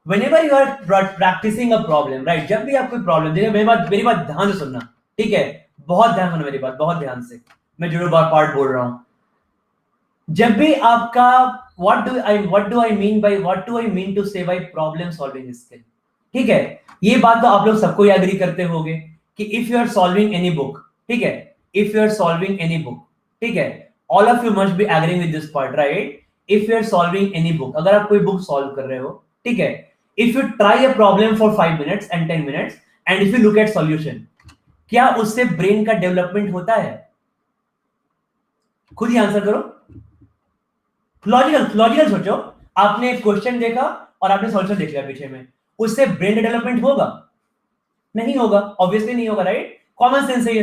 whenever you are practicing a problem, right, जब भी आप कोई प्रॉब्लम, देखिए मेरी बात ध्यान से सुनना, ठीक है, बहुत ध्यान सुनना मेरी बात, बहुत ध्यान से, मैं जरूर बार पार्ट बोल रहा हूं। जब भी आपका what do I mean to say by problem solving skill, ठीक है, ये बात तो आप लोग सबको एग्री करते होंगे कि if you are solving any book, ठीक है, if you are solving any book, ठीक है, all of you must be agreeing with this part, right. If you are solving any book, अगर आप कोई बुक सॉल्व कर रहे हो, ठीक है, if you try a problem for 5 minutes and 10 minutes and if you look at solution, क्या उससे ब्रेन का डेवलपमेंट होता है? खुद ही आंसर करो, लॉजिकल सोचो। आपने एक क्वेश्चन देखा और आपने सॉल्यूशन देख लिया पीछे में, उससे ब्रेन डेवलपमेंट होगा? नहीं होगा, ऑब्वियसली नहीं होगा, राइट। कॉमन सेंस है ये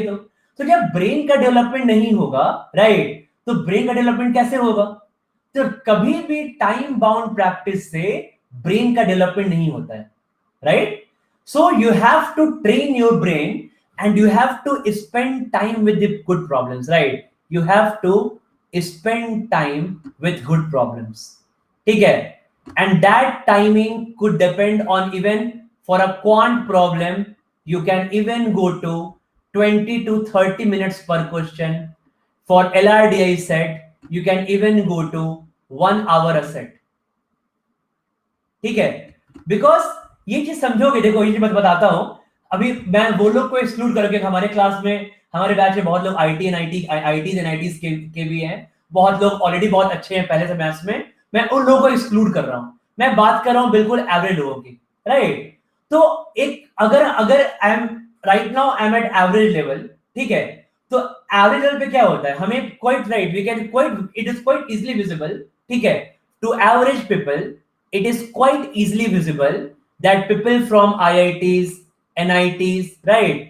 तो जब ब्रेन का डेवलपमेंट नहीं होगा, राइट, तो ब्रेन का डेवलपमेंट कैसे होगा? तो कभी भी टाइम बाउंड प्रैक्टिस से ब्रेन का डेवलपमेंट नहीं होता है, right. So you have to train your brain and you have to spend time with the good problems, right. You have to spend time with good problems, ठीक है, and that timing could depend on, even for a quant problem you can even go to 20 to 30 minutes per question. For LRDI set you can even go to 1 hour a set, ठीक है, because ये चीज समझोगे। देखो ये चीज मैं बताता हूं, अभी मैं वो लोग को एक्सक्लूड करके, हमारे क्लास में, हमारे बैच में बहुत लोग आईटीज एंड आईटीज के भी हैं, बहुत लोग ऑलरेडी बहुत अच्छे हैं पहले से मैथ्स में, मैं उन लोगों को एक्सक्लूड कर रहा हूं, मैं बात कर रहा हूं बिल्कुल एवरेज लोगों की, राइट। तो एक अगर अगर I am right now I am at average level, ठीक है, तो एवरेज लेवल पे क्या होता है, हमें quite right, we can quite, it is quite easily visible, ठीक है, to average people it is quite easily visible that people from IITs, NITs, right,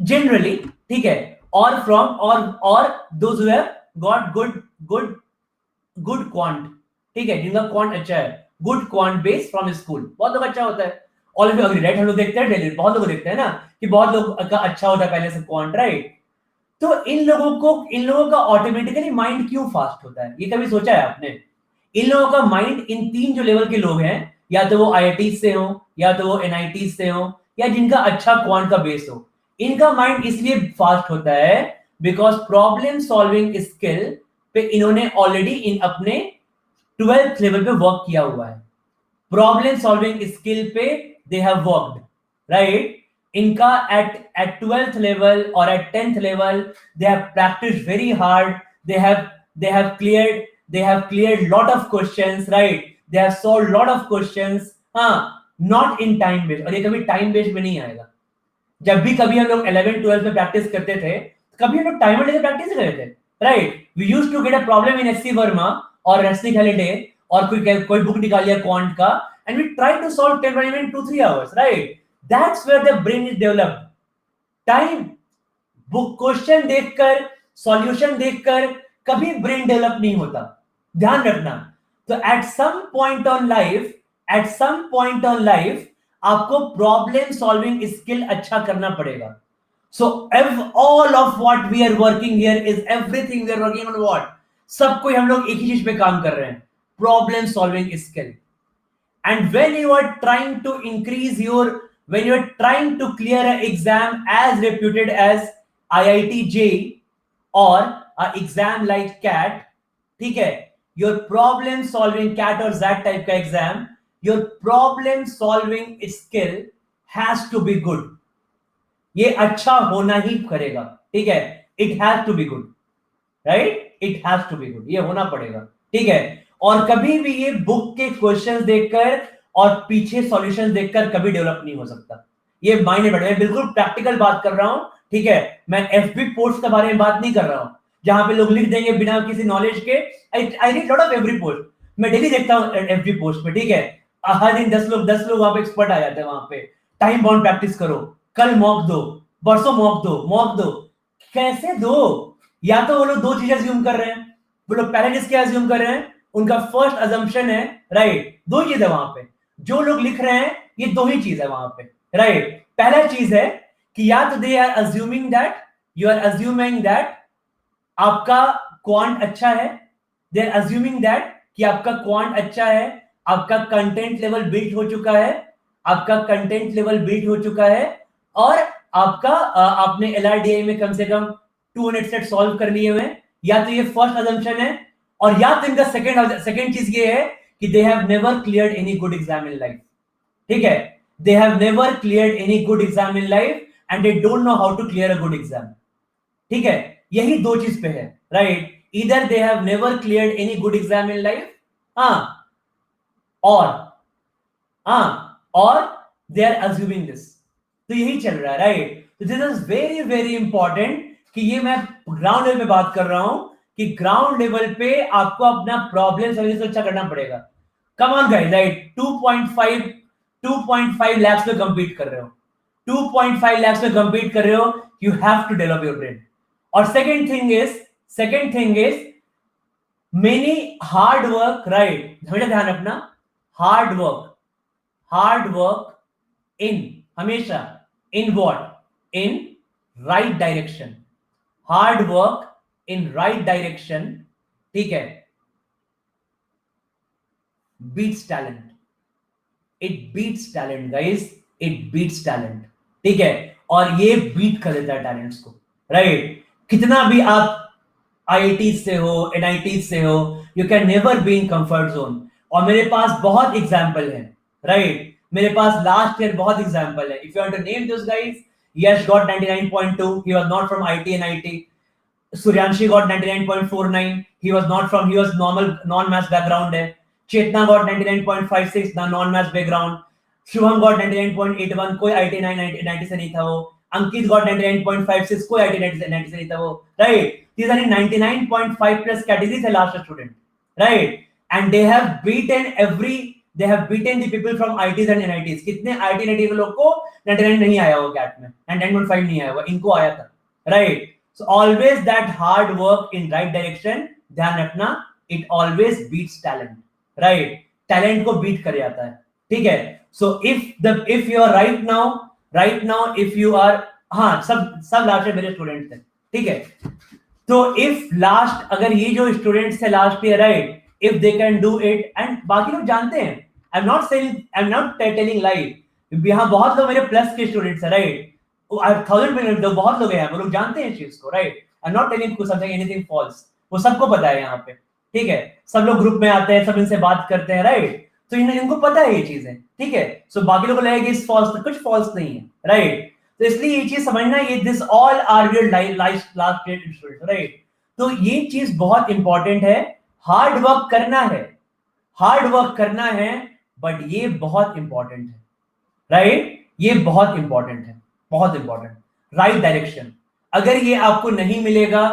generally, ठीक है, or from or those who have got good quant, ठीक है, जिनका quant अच्छा है, good quant base from school, बहुत लोग अच्छा होता है, all of you agree, right. हम लोग देखते हैं डेली, बहुत लोग देखते हैं ना कि बहुत लोग का अच्छा होता है पहले से quant, राइट। तो इन लोगों का ऑटोमेटिकली माइंड क्यों फास्ट होता है, ये कभी सोचा है आपने? इन लोगों का माइंड, इन 3 जो लेवल के लोग हैं, या तो वो आईआईटी से हो, या तो वो एनआईटी से हो, या जिनका अच्छा क्वांट का बेस हो, इनका माइंड इसलिए फास्ट होता है बिकॉज प्रॉब्लम सॉल्विंग स्किल पे इन्होंने ऑलरेडी इन अपने 12th लेवल पे वर्क किया हुआ है। प्रॉब्लम सॉल्विंग स्किल पे दे हैव वर्कड, राइट। इनका at 12th level or at 10th level they have practiced very hard, they have cleared lot of questions, right, they have solved lot of questions, not in time based, और ये कभी time based में नहीं आएगा। जब भी कभी हम लोग 11 12 में प्रैक्टिस करते थे, कभी हम लोग टाइमर लेकर प्रैक्टिस कर रहे थे, right. We used to get a problem in SC Verma और रश्मि हॉलिडे, और कोई बुक निकाल लिया क्वांट का, and we try to solve 10 in 2-3 hours, right? That's where the brain is developed. Time, book question देखकर, सॉल्यूशन देखकर कभी ब्रेन डेवलप नहीं होता, ध्यान रखना। तो at some point on life आपको प्रॉब्लम सॉल्विंग स्किल अच्छा करना पड़ेगा। So all of what we are working here is everything we are working on what, सब कोई हम लोग एक ही चीज पे काम कर रहे हैं, problem solving skill. And when you are trying to when you are trying to clear an exam as reputed as IIT JEE or an exam like CAT, ठीक है, your problem solving CAT or that type का exam, your problem solving skill has to be good. ये अच्छा होना ही करेगा, ठीक है, it has to be good, right, it has to be good, ये होना पड़ेगा, ठीक है। और कभी भी ये बुक के क्वेश्चंस देखकर और पीछे सॉल्यूशन देखकर कभी डेवलप नहीं हो सकता, ये मायने बढ़े। मैं बिल्कुल प्रैक्टिकल बात कर रहा हूं, ठीक है, मैं एफबी पोस्ट के बारे में बात नहीं कर रहा हूं जहां पे लोग लिख देंगे बिना किसी नॉलेज के। I read lot of every post, मैं डेली देखता हूं एफबी पोस्ट में, ठीक है, हर दिन 10 लोग वहां पे एक्सपर्ट आ जाते हैं, वहां पे टाइम बाउंड प्रैक्टिस करो, कल मॉक दो, परसों मॉक दो, कैसे दो? या तो वो लोग 2 चीजें अज्यूम कर रहे हैं, वो लोग पहले जिसके अज्यूम कर रहे हैं, उनका फर्स्ट अजम्पशन है, राइट, 2 चीज है वहां पे, जो लोग लिख रहे हैं ये 2 ही चीज है वहां पे, राइट। पहला चीज है कि या तो they are assuming that, you are assuming that आपका क्वांट अच्छा है, दे आर अज्यूमिंग दैट कि आपका क्वांट अच्छा है, आपका कंटेंट लेवल बिल्ड हो चुका है, आपका कंटेंट लेवल बिल्ड हो चुका है, और आपका आपने एलआरडीआई में कम से कम 200 सेट सॉल्व कर लिए हुए। या तो ये फर्स्ट अजम्पशन है, और या तो इनका सेकंड चीज ये है कि they have never cleared any good exam in life. ठीक है, they have never cleared any good exam in life and they don't know how to clear a good exam. ठीक है, यही दो चीज पे है, right? Either they have never cleared any good exam in life, हाँ, और और दे आर अज्यूमिंग दिस। तो यही चल रहा है, राइट? तो this is very very important कि ये मैं ग्राउंड लेवल पे बात कर रहा हूं कि ग्राउंड लेवल पे आपको अपना प्रॉब्लम समझने से अच्छा करना पड़ेगा। Come on guys, right? 2.5 lakh पे कंपीट कर रहे हो, 2.5 लाख में कंपीट कर रहे हो, you have to develop your brain. और second thing is many hard work, right? हमेशा ध्यान रखना, हार्ड वर्क इन, हमेशा in what? In right direction, hard work in right direction, ठीक है, beats talent. It beats talent guys, it beats talent. ठीक है, और ये बीट कर देता है टैलेंट्स को, राइट? कितना भी आप आईआईटी से हो, एनआईटी से हो, you can never be in comfort zone. और मेरे पास बहुत एग्जांपल है, राइट? मेरे पास लास्ट ईयर बहुत एग्जांपल है। If you want to name this guys, Yash got 99.2, he was not from IT and IT. Suryanshi got 99.49, he was not from, he was normal non-maths background है। चेतना got 99.56, ना non-maths background। Shubham got 99.81, कोई IT 90 से नहीं था वो। अंकित got 99.56, कोई IT 90 से नहीं था वो, right? These are in 99.5 plus categories है last student, right? And they have beaten the people from ITs and NITs। कितने IT NIT के लोग को 99 नहीं आया वो कैट में, 99.5 नहीं आया वो, इनको आया था, right? So always that hard work in right direction, ध्यान रखना, it always beats talent, right? Talent को beat कर जाता है, ठीक है? So if you are right now if you are, हाँ, सब लास्ट मेरे स्टूडेंट्स थे, ठीक है? तो इफ लास्ट, अगर ये जो स्टूडेंट्स थे last year, right, if they can do it, and बाकी लोग जानते हैं, आई एम नॉट टेलिंग लाइक, यहाँ बहुत लोग मेरे प्लस के स्टूडेंट्स हैं, राइट? 1000 बहुत लोग हैं, वो लोग जानते हैं इस चीज को, right? I am not telling something anything false, वो सबको पता है यहाँ पे, ठीक है? सब लोग ग्रुप में आते हैं, सब इनसे बात करते हैं, राइट? तो इनको पता है ये चीजें, ठीक है? सो बाकी लोगों को लगेगा इस फॉल्स, कुछ फॉल्स नहीं है, राइट? तो इसलिए ये चीज समझना, ये this all are your life last student, right? तो ये चीज बहुत इंपॉर्टेंट है, हार्ड वर्क करना है, बट ये बहुत इंपॉर्टेंट है, राइट? ये बहुत इंपॉर्टेंट है, बहुत इंपॉर्टेंट। राइट डायरेक्शन, अगर ये आपको नहीं मिलेगा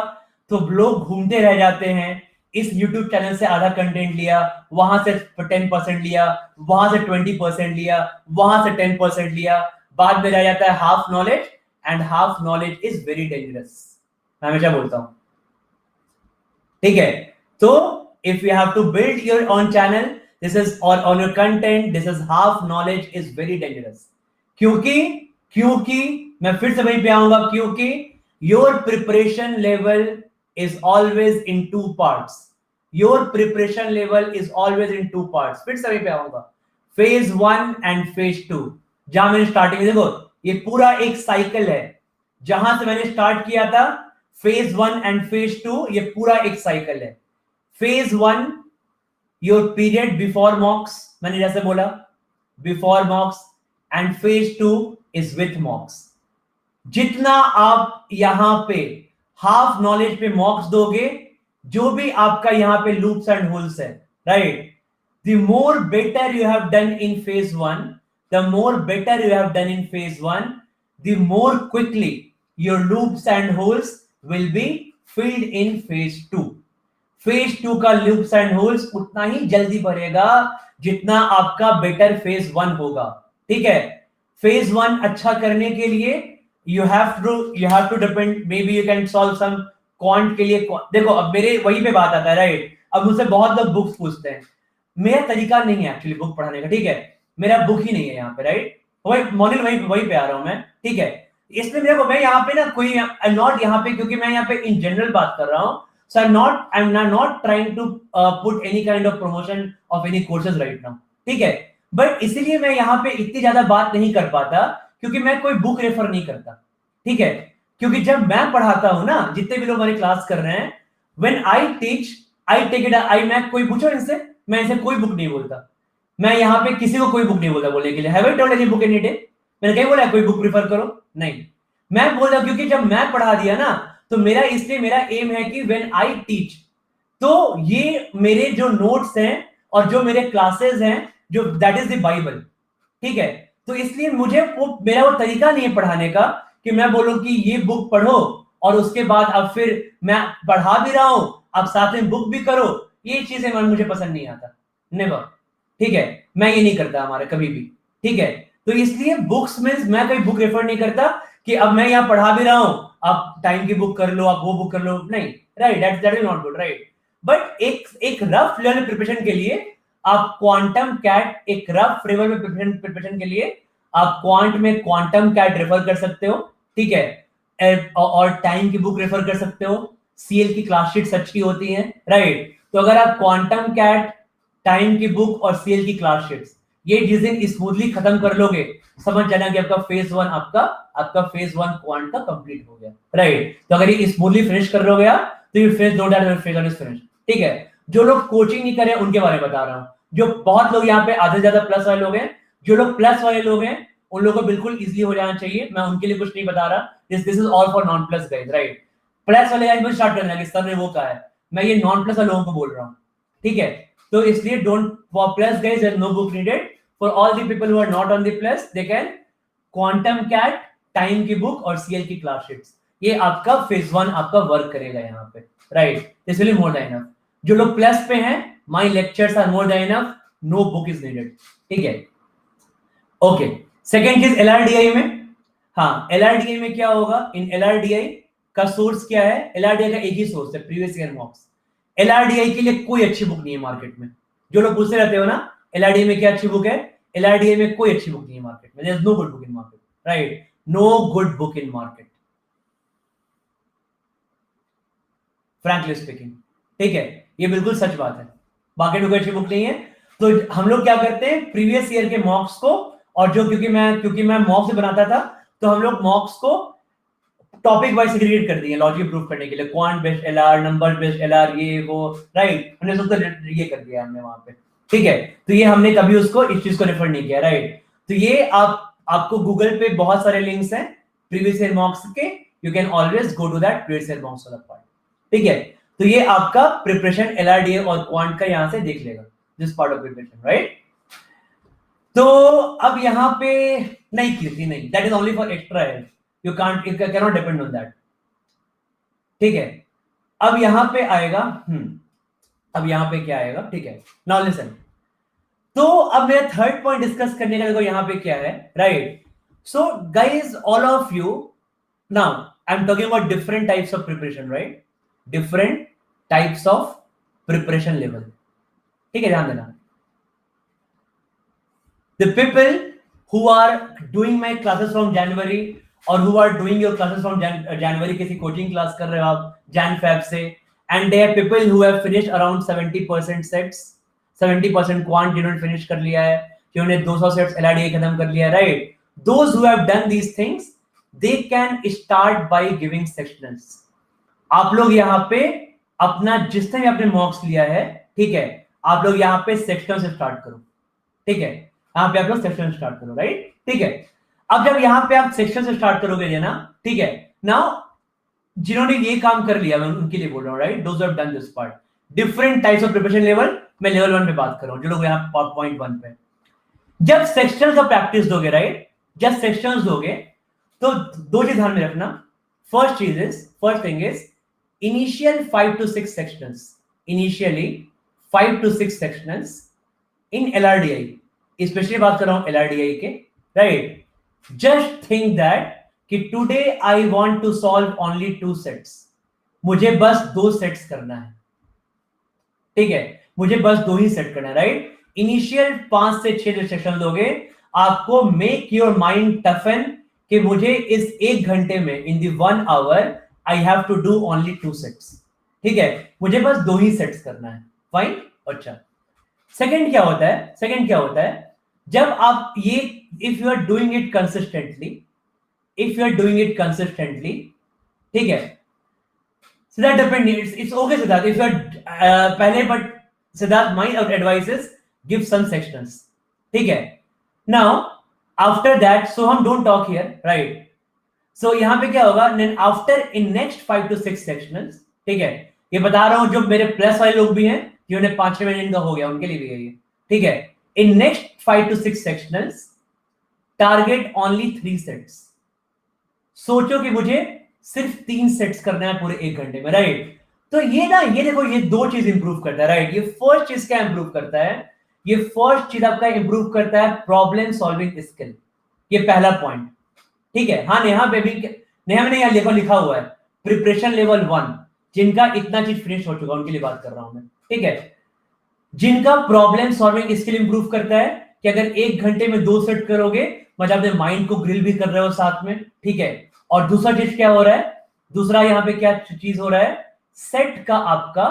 तो लोग घूमते रह जाते हैं। इस YouTube चैनल से आधा कंटेंट लिया, वहां से 10% लिया, वहां से 20% लिया, वहां से 10% लिया, बाद में रह जाता है half knowledge, and half knowledge is very dangerous, मैं हमेशा बोलता हूं, ठीक है? तो if you have to build your own channel, this is on your content, this is half knowledge is very dangerous. क्योंकि मैं फिर से वहीं पे आऊंगा, क्योंकि your preparation level is always in 2 parts. Your preparation level is always in 2 parts. फिर से वहीं पे आऊंगा, फेज 1 एंड फेज 2। जहां मैंने स्टार्टिंग में, देखो ये पूरा एक साइकिल है, जहां से मैंने स्टार्ट किया था, फेज 1 एंड फेज 2, ये पूरा एक साइकिल है। फेज 1 योर पीरियड बिफोर मॉक्स, मैंने जैसे बोला before मॉक्स, and phase 2 is with मॉक्स। जितना आप यहां पे हाफ नॉलेज पे मॉक्स दोगे, जो भी आपका यहां पे लूप्स एंड होल्स है, right, the more better you have done in phase 1, the more better you have done in phase 1, the more quickly your loops and holes will be filled in phase 2। phase 2 का loops and holes उतना ही जल्दी भरेगा जितना आपका better phase 1 होगा, ठीक है? phase 1 अच्छा करने के लिए you have to depend, maybe you can solve some quant के लिए। देखो अब मेरे वही पे बात आता है, राइट? अब मुझसे बहुत लोग बुक्स पूछते हैं, मेरा तरीका नहीं है एक्चुअली बुक पढ़ाने का, ठीक है? मेरा बुक ही नहीं है यहाँ पे, राइट? वही मॉडल वही पे आ रहा हूं मैं, ठीक है? इसलिए मेरे को, मैं यहाँ पे ना कोई आई नॉट यहाँ पे, क्योंकि मैं यहाँ पे इन जनरल बात कर रहा हूँ, so I am not trying to put any kind of promotion of any courses right now, ठीक है। बट इसीलिए मैं यहाँ पे इतनी ज्यादा बात नहीं कर पाता, क्योंकि मैं कोई बुक रेफर नहीं करता, ठीक है। क्योंकि जब मैं पढ़ाता हूं ना, जितने भी लोग हमारी क्लास कर रहे हैं, when I teach, I take it, I, मैं कोई पूछो इनसे, मैं इनसे कोई बुक नहीं बोलता। मैं यहाँ पे किसी को कोई बुक नहीं बोलता बोलने के लिए, have I told any book any day? मैंने कहीं बोला कोई बुक प्रिफर करो? नहीं। मैं बोल रहा, क्योंकि जब मैं पढ़ा दिया ना, तो मेरा, इसलिए मेरा एम है कि व्हेन आई टीच, तो ये मेरे जो नोट्स हैं और जो मेरे क्लासेस हैं, जो दैट इज द बाइबल, ठीक है। तो इसलिए मुझे वो, मेरा वो तरीका नहीं है पढ़ाने का कि मैं बोलूं कि ये बुक पढ़ो और उसके बाद अब फिर मैं पढ़ा भी रहा हूं, अब साथ में बुक भी करो, ये चीजें मुझे पसंद नहीं आता, नेवर, ठीक है। मैं ये नहीं करता हमारे कभी भी, ठीक है। तो इसलिए बुक्स मींस मैं कोई बुक रेफर नहीं करता कि अब मैं यहाँ पढ़ा भी रहा हूं, आप टाइम की बुक कर लो, आप वो बुक कर लो, नहीं, right, that is not good, right. But एक रफ लेवल प्रिपरेशन के लिए आप क्वांटम कैट, एक रफ फ्रेमवर्क में प्रिपरेशन के लिए आप क्वांट में क्वांटम कैट रेफर कर सकते हो, ठीक है। और टाइम की बुक रेफर कर सकते हो, सीएल की क्लास शीट्स अच्छी होती हैं, राइट। तो अगर आप क्वांटम कैट, टाइम की बुक और सीएल की क्लास शीट्स, ये डिजाइन स्मूथली खत्म कर लोगे, समझ जाना कि आपका फेज वन, आपका फेज वन क्वांट का कंप्लीट हो गया, राइट। तो अगर ये स्मूथली फिनिश कर लोगे आप, तो ये phase no doubt phase one is finish, ठीक है। जो लोग कोचिंग नहीं करे उनके बारे में बता रहा हूं, जो बहुत लोग यहाँ पे आधे से ज्यादा प्लस वाले लोग हैं, जो लोग प्लस वाले लोग हैं उन लोगों को बिल्कुल इजीली हो जाना चाहिए, मैं उनके लिए कुछ नहीं बता रहा, this is all for non plus guys, right. Plus वाले गाइस मुझे स्टार्ट कर देना कि सर ने वो कहा है, मैं ये नॉन प्लस वाले लोगों को बोल रहा हूँ, ठीक है। तो इसलिए don't, for plus guys there is no book needed, for all the people who are not on the plus they can quantum CAT, time की बुक और सीएल की क्लास शीट्स, ये आपका फेज वन आपका वर्क करेगा यहाँ पे, right. This will more than enough. जो लोग प्लस पे हैं, my lectures are more than enough, no book is needed, ठीक है। ओके, सेकंड चीज एलआरडीआई में, हाँ एलआरडीआई में क्या होगा, इन एलआरडीआई का सोर्स क्या है, एलआरडीआई का एक ही सोर्स है, प्रीवियस ईयर मॉक्स। एलआरडीआई के लिए कोई अच्छी बुक नहीं है मार्केट में, जो लोग पूछते रहते हो ना एलआरडीआई में क्या अच्छी बुक है, एलआरडीआई में कोई अच्छी बुक नहीं है मार्केट में, there is no good book in market, right, no good book in market, frankly speaking, ठीक है, ये बिल्कुल सच बात है, मार्केट में कोई अच्छी बुक नहीं है। तो हम लोग क्या करते हैं, प्रीवियस ईयर के मॉक्स को, और जो क्योंकि मैं मॉक्स बनाता था, तो हम लोग मॉक्स को टॉपिक वाइज सेग्रीगेट कर दिए लॉजिक प्रूफ करने के लिए, quant based LR, number based LR, ये वो, राइट, हमने सब ये कर दिया हमने वहां पे, ठीक है। तो ये हमने कभी उसको इस चीज को रेफर नहीं किया, राइट। तो ये आपको गूगल पे बहुत सारे लिंक्स हैं प्रीवियस ईयर मॉक्स के, you can always go to that previous year mocks वाला पार्ट, ठीक है। तो ये आपका प्रिपरेशन एलआरडीए और क्वांट का यहां से देख लेगा, this part of preparation, right. तो अब यहाँ पे नहीं कीर्ति, नहीं, that is only for extra help, you cannot depend on that, ठीक है। अब यहाँ पे आएगा, अब यहाँ पे क्या आएगा, ठीक है, नाउ लिसन। तो अब मेरा थर्ड पॉइंट डिस्कस करने का देखो यहाँ पे क्या है, right. So guys all of you, now I am talking about different types of preparation, right, different types of preparation level, ठीक है, ध्यान देना। The people who are doing my classes from January or who are doing your classes from January, किसी coaching class कर रहे हो आप Jan Feb से, and they are people who have finished around 70% sets, 70% quant जिन्होंने finish कर लिया है, जिन्होंने 200 sets LRDA खत्म कर लिया है, right? Those who have done these things, they can start by giving sectionals. आप लोग यहाँ पे अपना जिसने भी आपने मॉक्स लिया है, ठीक है, आप लोग यहाँ पे सेक्शनल से स्टार्ट करो, ठीक है, यहाँ पे आप लोग सेक्शन स्टार्ट करो, राइट, ठीक है। अब जब यहाँ पे आप सेक्शन से स्टार्ट करोगे ना, ठीक है, नाउ जिन्होंने ये काम कर लिया मैं उनके लिए बोल रहा हूँ, right, those have done this part, different types of preparation level, मैं लेवल 1 पे बात कर रहा हूँ, जो लोग यहाँ पॉइंट 1 पे, जब सेक्शंस का प्रैक्टिस दोगे, राइट, जब सेक्शंस दोगे तो दो चीज ध्यान में रखना, first thing is initial 5 to 6 sectionals, initially 5 to 6 sectionals in LRDI, specially बात कर रहा हूं एलआरडीआई के, राइट। जस्ट थिंक दैट कि today I want to solve only 2 sets, मुझे बस 2 सेट्स करना है, ठीक है, मुझे बस 2 ही सेट करना है, राइट। इनिशियल 5 से 6 जो सेक्शन दोगे, आपको मेक योर माइंड टफन कि मुझे इस 1 घंटे में in the 1 hour I have to do only 2 sets, ठीक है, मुझे बस 2 ही सेट्स करना है, फाइन। अच्छा, सेकंड क्या होता है, सेकंड क्या होता है, जब आप ये if you are doing it consistently, if you are doing it consistently, ठीक है, Siddharth definitely it's okay Siddharth if you are पहले but Siddharth my advice is give some sectionals, ठीक है। Now after that so हम don't talk here right, so यहाँ पे क्या होगा, then after in next 5 to 6 sectionals, ठीक है, ये बता रहा हूँ जो मेरे प्लस वाले लोग भी हैं जिन्होंने 5-6 मिनट का हो गया उनके लिए भी है ये, ठीक है। In next 5 to 6 sectionals target only 3 sets, सोचो कि मुझे सिर्फ 3 सेट्स करना है पूरे 1 घंटे में, राइट। तो ये ना, ये देखो ये 2 चीज इंप्रूव करता है, राइट। ये फर्स्ट चीज क्या इंप्रूव करता है, ये फर्स्ट चीज आपका इंप्रूव करता है प्रॉब्लम सॉल्विंग स्किल, ये पहला पॉइंट, ठीक है। हाँ नेहा बेबी, नेहा मैंने यहाँ लिखा हुआ है प्रिपरेशन लेवल 1, जिनका इतना चीज फिनिश हो चुका उनके लिए बात कर रहा हूं मैं, ठीक है। जिनका प्रॉब्लम सॉल्विंग स्किल इंप्रूव करता है कि अगर 1 घंटे में 2 सेट करोगे मतलब अपने माइंड को ग्रिल भी कर रहे हो साथ में, ठीक है। और दूसरा चीज क्या हो रहा है, दूसरा यहाँ पे क्या चीज हो रहा है, सेट का आपका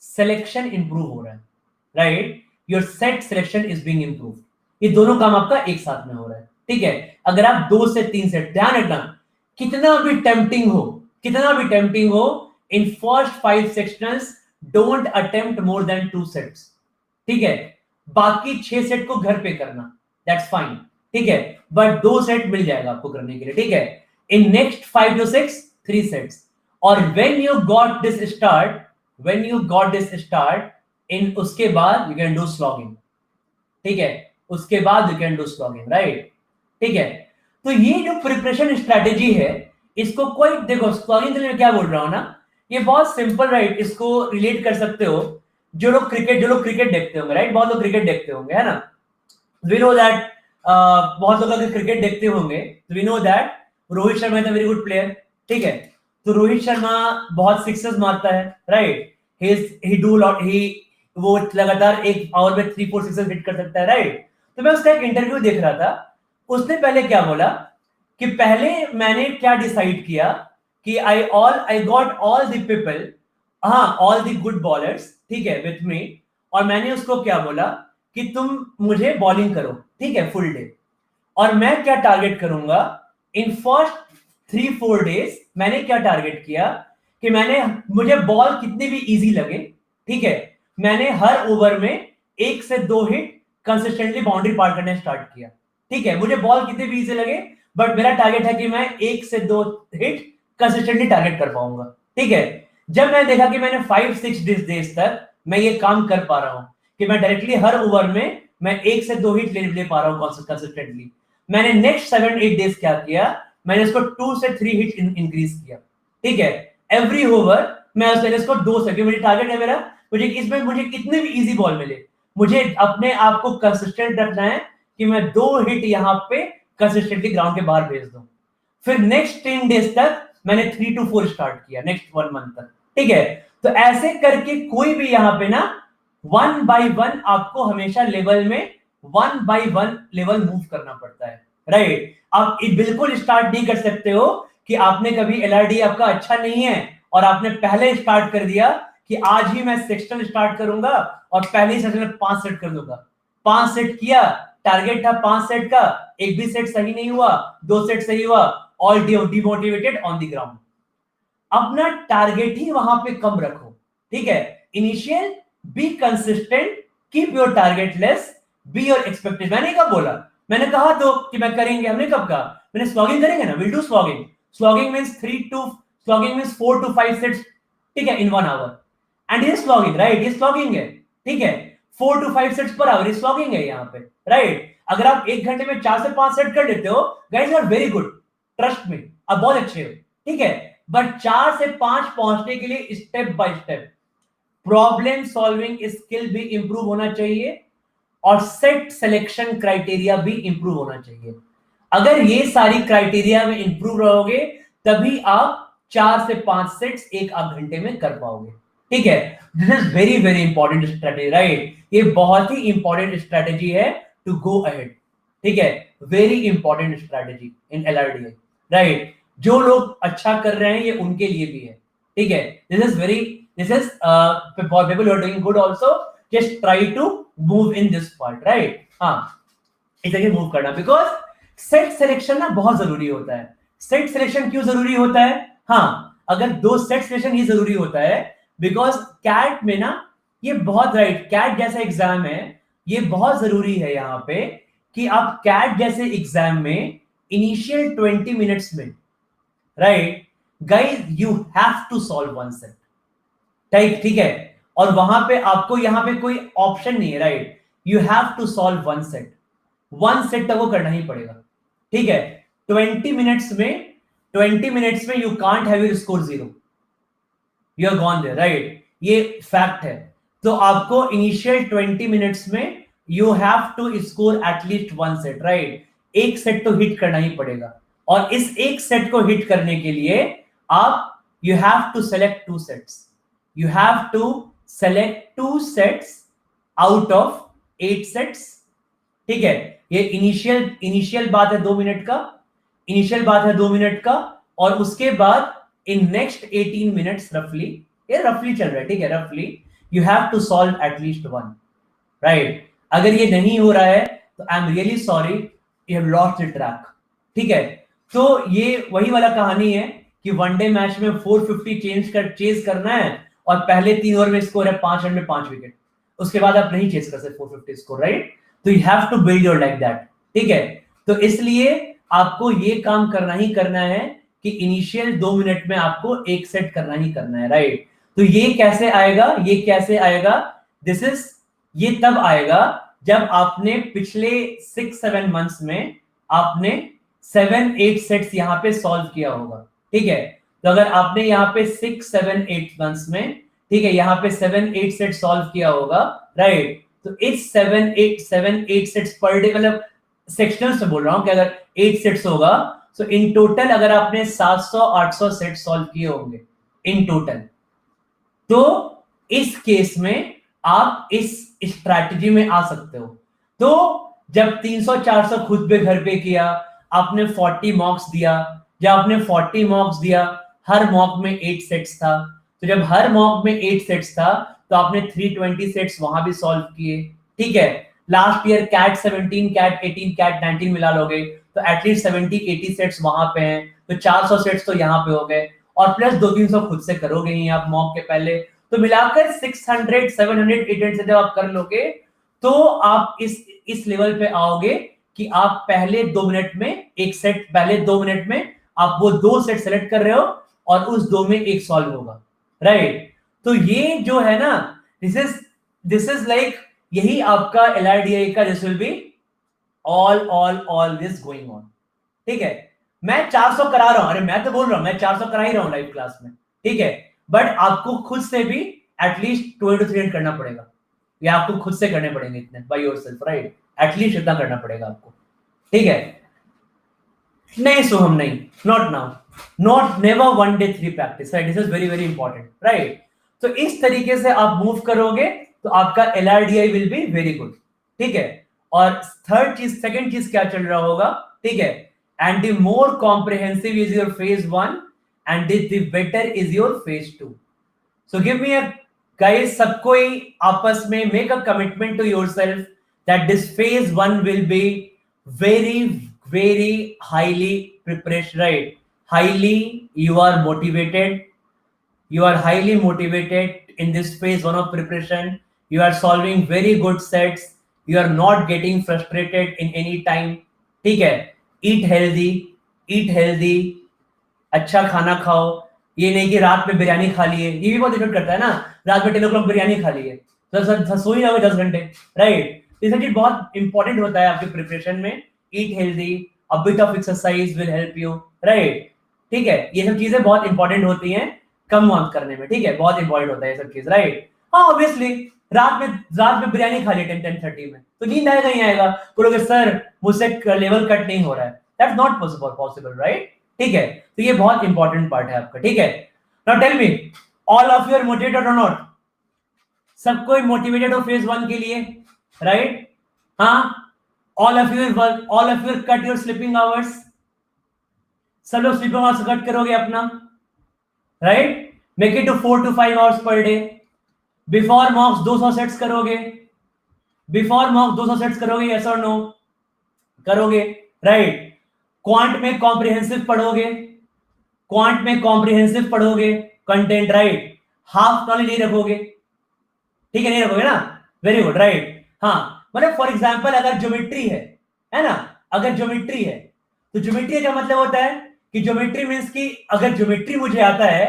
सिलेक्शन इंप्रूव हो रहा है, right. Your set selection is being improve, ये दोनों काम आपका एक साथ में हो रहा है, ठीक है। अगर आप 2 से 3 सेट, ध्यान रखना कितना भी टेम्पटिंग हो, कितना भी टेम्पटिंग हो, in first 5 sections don't attempt more than 2 sets, ठीक है। बाकी 6 सेट को घर पे करना, दैट्स फाइन, ठीक है, बट 2 सेट मिल जाएगा आपको करने के लिए, ठीक है। In next 5 to 6 3 sets, और when you got this start in उसके बाद you can do slogging, ठीक है, उसके बाद you can do slogging, right, ठीक है। तो ये जो प्रिपरेशन स्ट्रेटेजी है इसको कोई देखो, स्लॉगिंग के लिए मैं क्या बोल रहा हूं ना, ये बहुत सिंपल, राइट। इसको रिलेट कर सकते हो जो लोग क्रिकेट देखते होंगे, राइट, बहुत लोग क्रिकेट देखते होंगे, है ना। वी नो दैट बहुत लोग अगर क्रिकेट देखते होंगे तो we know that Rohit Sharma is a very good player, ठीक है। तो रोहित शर्मा बहुत सिक्सेस मारता है, right, he do lot, he वो लगातार एक ओवर में 3-4 सिक्सेस हिट कर सकता है, राइट। तो मैं उसका एक इंटरव्यू देख रहा था, उसने पहले क्या बोला कि पहले मैंने क्या डिसाइड किया कि I got all the people, हाँ ऑल द गुड बॉलर्स, ठीक है, विथ मी, और मैंने उसको क्या बोला कि तुम मुझे बॉलिंग करो, ठीक है, फुल डे, और मैं क्या टारगेट करूंगा इन फर्स्ट 3-4 डेज, मैंने क्या टारगेट किया कि मुझे बॉल कितनी भी इजी लगे, ठीक है, मैंने हर ओवर में 1 से 2 हिट कंसिस्टेंटली बाउंड्री पार करने स्टार्ट किया, ठीक है। मुझे बॉल कितनी भी इजी लगे बट मेरा टारगेट है कि मैं 1 से 2 हिट कंसिस्टेंटली टारगेट कर पाऊंगा, ठीक है। जब मैं देखा कि मैंने 5-6 डेज तक मैं ये काम कर पा रहा हूं कि मैं डायरेक्टली हर ओवर में मैं 1 से 2 हिट ले पा रहा हूं कंसिस्टेंटली, मैंने नेक्स्ट 7-8 डेज क्या किया, मैंने इसको 2 से 3 हिट इंक्रीज किया, ठीक है। एवरी ओवर मैं इसको 2 से, मुझे टारगेट है मेरा, मुझे कितने भी इजी बॉल मिले, मुझे अपने आप को कंसिस्टेंट रखना है कि मैं 2 हिट यहाँ पे कंसिस्टेंटली ग्राउंड के बाहर भेज दूं। फिर नेक्स्ट 10 डेज तक मैंने 3 to 4 स्टार्ट किया, नेक्स्ट 1 मंथ तक, ठीक है। तो ऐसे करके कोई भी यहाँ पे ना 1 by 1 आपको हमेशा लेवल में 1 by 1 लेवल मूव करना पड़ता है, राइट। आप बिल्कुल स्टार्ट नहीं कर सकते हो कि आपने कभी एलआरडी आपका अच्छा नहीं है और आपने पहले स्टार्ट कर दिया कि आज ही मैं सेक्शन स्टार्ट करूंगा और पहले ही सेक्शन में 5 सेट कर दूंगा, 5 सेट किया, टारगेट था 5 सेट का, एक भी सेट सही नहीं हुआ, 2 सेट सही हुआ, all demotivated on the ground. अपना टारगेट ही वहां पे कम रखो, ठीक है। Initial be consistent, keep your target less, be your expected. मैंने कब बोला, मैंने कहा तो कि मैं करेंगे, हमने कब कहा, मैंने स्लॉगिंग करेंगे ना, will do slogging. Slogging means 4 to 5 sets, ठीक है, इन 1 आवर, एंड ये स्लॉगिंग, राइट, ये स्लॉगिंग है, ठीक है। 4 to 5 sets per hour slogging है यहाँ पे, राइट। अगर आप 1 घंटे में 4 से 5 सेट कर लेते हो, guys you are very good, trust me, आप बहुत अच्छे हो, ठीक है। बट 4 से 5 पहुंचने के लिए step by step problem solving skill भी इंप्रूव होना चाहिए और सेट सिलेक्शन क्राइटेरिया भी इंप्रूव होना चाहिए। अगर ये सारी क्राइटेरिया में इंप्रूव रहोगे तभी आप 4 से 5 सेट्स 1 घंटे में कर पाओगे, ठीक है। This is very very important strategy, right, ये बहुत ही इंपॉर्टेंट स्ट्रेटेजी है टू गो अहेड, ठीक है, वेरी इंपॉर्टेंट स्ट्रेटेजी इन एलआरडीआई, राइट। जो लोग अच्छा कर रहे हैं ये उनके लिए भी है, ठीक है। This is for people who are doing good also, just try to move in this part, right. हाँ, इस तरह मूव करना, बिकॉज सेट सिलेक्शन ना बहुत जरूरी होता है। सेट सिलेक्शन क्यों जरूरी होता है? हाँ, अगर दो सेट सिलेक्शन ही जरूरी होता है बिकॉज कैट में ना ये बहुत, राइट, कैट जैसा एग्जाम है, ये बहुत जरूरी है यहाँ पे कि आप कैट जैसे एग्जाम में इनिशियल 20 मिनट्स में, right guys, you have to solve one set, type, ठीक है। और वहां पे आपको यहाँ पे कोई ऑप्शन नहीं है, right, you have to solve one set तक वो करना ही पड़ेगा, ठीक है। 20 मिनट्स में 20 मिनट्स में you can't have your score 0, you are gone there, right, ये फैक्ट है। तो आपको इनिशियल 20 मिनट्स में you have to score at least one set, right, एक सेट तो हिट करना ही पड़ेगा। और इस एक सेट को हिट करने के लिए आप you have to select two sets, you have to select 2 sets out of 8 sets, ठीक है। ये इनिशियल बात है 2 मिनट का, इनिशियल बात है 2 मिनट का, और उसके बाद इन नेक्स्ट 18 मिनट्स रफली, ये रफली चल रहा है, ठीक है, रफली you have to solve at least one, right. अगर ये नहीं हो रहा है तो I am really sorry, you have lost the track, ठीक है। तो ये वही वाला कहानी है कि वनडे मैच में 450 चेज करना है और पहले 3 ओवर में स्कोर है 5 रन में 5 विकेट, उसके बाद आप नहीं चेस कर सकते 450 स्कोर, राइट। तो you have to build your like that, ठीक है। तो इसलिए आपको ये काम करना ही करना है कि इनिशियल 2 मिनट में आपको एक सेट करना ही करना है, राइट। तो ये कैसे आएगा, ये कैसे आएगा, दिस इज, ये तब आएगा जब आपने पिछले 6-7 मंथ्स में आपने 7-8 सेट्स यहां पे सॉल्व किया होगा, ठीक है। तो अगर आपने यहाँ पे 6-7-8 मंथ्स में, ठीक है, यहाँ पे 7-8 सेट सॉल्व किया होगा, राइट, तो इस 7-8 सेट्स पर डे, मतलब सेक्शनल से बोल रहा हूं कि अगर 8 सेट्स होगा तो इन टोटल अगर आपने 700-800 सेट सॉल्व किए होंगे इन टोटल, तो इस केस में आप इस स्ट्रैटेजी में आ सकते हो। तो जब 300-400 खुद पे घर पे किया, आपने 40 मॉक्स दिया, जब आपने 40 मॉक्स दिया, हर मॉक में 8 सेट्स था, तो जब हर मॉक में 8 सेट्स था तो आपने 320 सेट्स वहां भी सॉल्व किए, ठीक है। Last year CAT 17, CAT 18, CAT 19 मिला लोगे तो एटलीस्ट 70-80 सेट्स वहां पे हैं, तो 400 सेट्स तो यहाँ पे हो गए, और प्लस 200-300 खुद से करोगे ही आप मॉक के पहले, तो मिलाकर 600, 700, 800 से जब आप कर लोगे तो आप इस लेवल पे आओगे कि आप पहले 2 मिनट में एक सेट, पहले 2 मिनट में आप वो 2 सेट सेलेक्ट कर रहे हो और उस 2 में एक सॉल्व होगा, राइट। तो ये जो है ना, दिस इज लाइक, यही आपका LRDI का this will be all this going on, ठीक है। मैं 400 करा रहा हूं, अरे मैं तो बोल रहा हूं मैं 400 करा ही रहा हूं लाइव क्लास में, ठीक है, बट आपको खुद से भी एटलीस्ट 2-3 करना पड़ेगा, या आपको खुद से करने पड़ेंगे इतने बाय योरसेल्फ, राइट, एटलीस्ट इतना करना पड़ेगा आपको, ठीक है। नहीं सोहम, नहीं, not now, not never 1 day 3 practice, right, this is very very important, right. तो इस तरीके से आप मूव करोगे तो आपका LRDI will be very good, ठीक है। और सेकंड चीज क्या चल रहा होगा, ठीक है, and the more comprehensive is your phase 1 and the better is your phase 2। So give me a, guys, सबको ही आपस में make a commitment to yourself that this phase 1 will be very highly preparation, right, highly, you are motivated, you are highly motivated in this phase 1 of preparation, you are solving very good sets, you are not getting frustrated in any time, ठीक है। eat healthy, अच्छा खाना खाओ, ये नहीं कि रात में बिरयानी खा लिए, ये भी बहुत डिपेंड करता है ना, रात में 10 o'clock बिरयानी खा लिए तो सो ही रहोगे 10 घंटे, राइट। ये सब चीज बहुत इंपॉर्टेंट होता है आपके प्रिपरेशन में। Eat healthy, a bit of exercise will help you, right, ठीक है। ये सब चीजें बहुत इंपॉर्टेंट होती हैं कम वक्त करने में, ठीक है, बहुत इंपॉर्टेंट होता है ये सब चीज, राइट। हाँ, ऑब्वियसली रात में बिरयानी खा ली 10-10:30 में तो नींद आएगा ही आएगा, बोलोगे सर मुझसे लेवल कट नहीं हो रहा है, दैट्स नॉट पॉसिबल, राइट, ठीक है। तो ये बहुत इंपॉर्टेंट पार्ट है आपका, ठीक है। Now tell me, all of you are motivated और नॉट? सबको मोटिवेटेड हो फेज 1 के लिए, राइट? हाँ, all of you cut your sleeping hours, सब लोग स्लीपिंग आवर्स कट करोगे अपना, right, make it to 4 to 5 hours per day. Before mocks 200 sets करोगे, बिफोर मॉक्स 200 सेट्स करोगे, यस और नो करोगे, राइट। क्वांट में कॉम्प्रिहेंसिव पढ़ोगे, क्वांट में कॉम्प्रिहेंसिव पढ़ोगे कंटेंट, राइट। हाफ नॉलेज नहीं रखोगे, ठीक है, नहीं रखोगे ना, वेरी गुड, राइट। हाँ, मतलब फॉर एग्जांपल अगर ज्योमेट्री है ना, अगर ज्योमेट्री है तो ज्योमेट्री का मतलब होता है कि ज्योमेट्री मींस कि अगर ज्योमेट्री मुझे आता है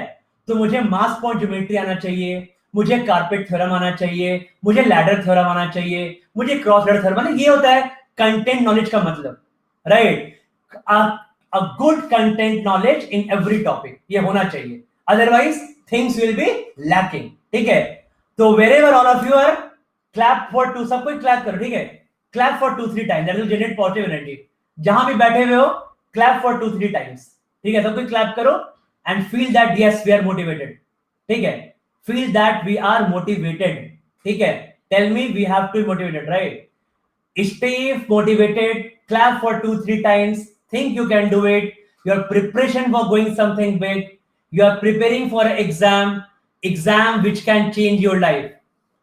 तो मुझे मास पॉइंट ज्योमेट्री आना चाहिए, मुझे कारपेट थ्योरम आना चाहिए, मुझे लैडर थ्योरम आना चाहिए, मुझे क्रॉस लैडर थ्योरम, मतलब ये होता है कंटेंट नॉलेज का मतलब, right. a good content knowledge in every topic, ये होना चाहिए, otherwise things will be lacking, ठीक है। तो wherever all of you are, clap for 2, सब कोई clap करो, ठीक है, clap for 2-3 times, that will generate positive energy। जहां भी बैठे हुए हो clap for 2-3 times, ठीक है, सब कोई clap करो and feel that yes we are motivated, ठीक है, feel that we are motivated, ठीक है, tell me we have to be motivated, right। Stay motivated, clap for 2-3 times, think you can do it, your preparation for going something big, you are preparing for an exam which can change your life,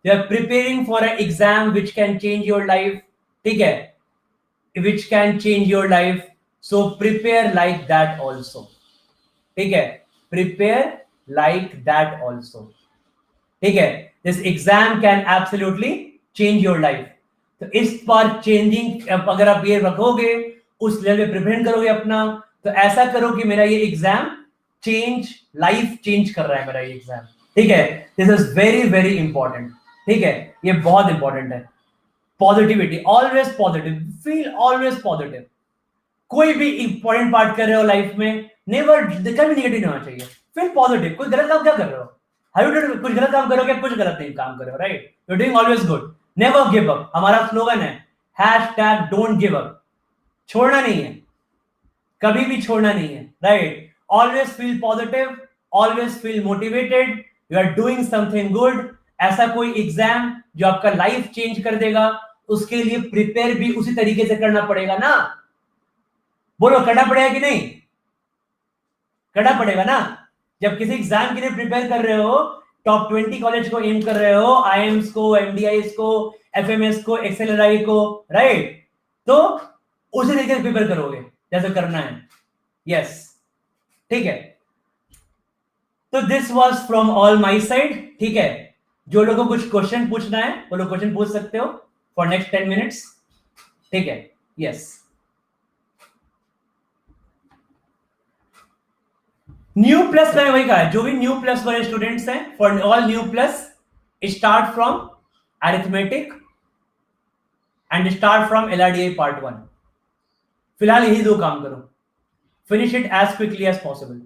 you are preparing for an exam which can change your life, ठीक है, which can change your life, so prepare like that also, ठीक है, prepare like that also, ठीक है, this exam can absolutely change your life। तो इस बार changing अगर आप ये रखोगे, उस लेवल पे प्रिपेयर करोगे अपना, तो ऐसा करो कि मेरा ये एग्जाम चेंज, लाइफ चेंज कर रहा है मेरा ये एग्जाम, ठीक है। This is very very important, ठीक है, ये बहुत इंपॉर्टेंट है। Positivity, always positive, feel always positive. कोई भी इंपॉर्टेंट पार्ट कर रहे हो लाइफ में, नेवर कभी नेगेटिव नहीं होना चाहिए, फील पॉजिटिव। कोई गलत काम क्या कर रहे हो, कुछ गलत काम करोगे, कुछ गलत नहीं काम कर रहे हो, right, you are doing always good, never give up, हमारा स्लोगन है, हैशटैग डोंट गिव अप, छोड़ना नहीं है, कभी भी छोड़ना नहीं है, right. Always feel positive, always feel motivated, you are doing something good. ऐसा कोई एग्जाम जो आपका लाइफ चेंज कर देगा, उसके लिए प्रिपेयर भी उसी तरीके से करना पड़ेगा ना, बोलो करना पड़ेगा कि नहीं, करना पड़ेगा ना। जब किसी एग्जाम के लिए प्रिपेयर कर रहे हो, टॉप 20 कॉलेज को एम कर रहे हो, आईएम्स को, एमडीआईस को, एफएमएस को, एक्सएलआरआई को, राइट, तो उसी तरीके से प्रिपेयर करोगे जैसे करना है, यस, ठीक है। तो this was from all my side, ठीक है। जो लोगों को कुछ क्वेश्चन पूछना है वो लोग क्वेश्चन पूछ सकते हो फॉर नेक्स्ट 10 मिनट्स, ठीक है, यस। न्यू प्लस मैंने वही कहा है, जो भी न्यू प्लस वाले स्टूडेंट्स हैं, for all new plus start from arithmetic and start from LRDI part 1। फिलहाल यही दो काम करो, finish it as quickly as possible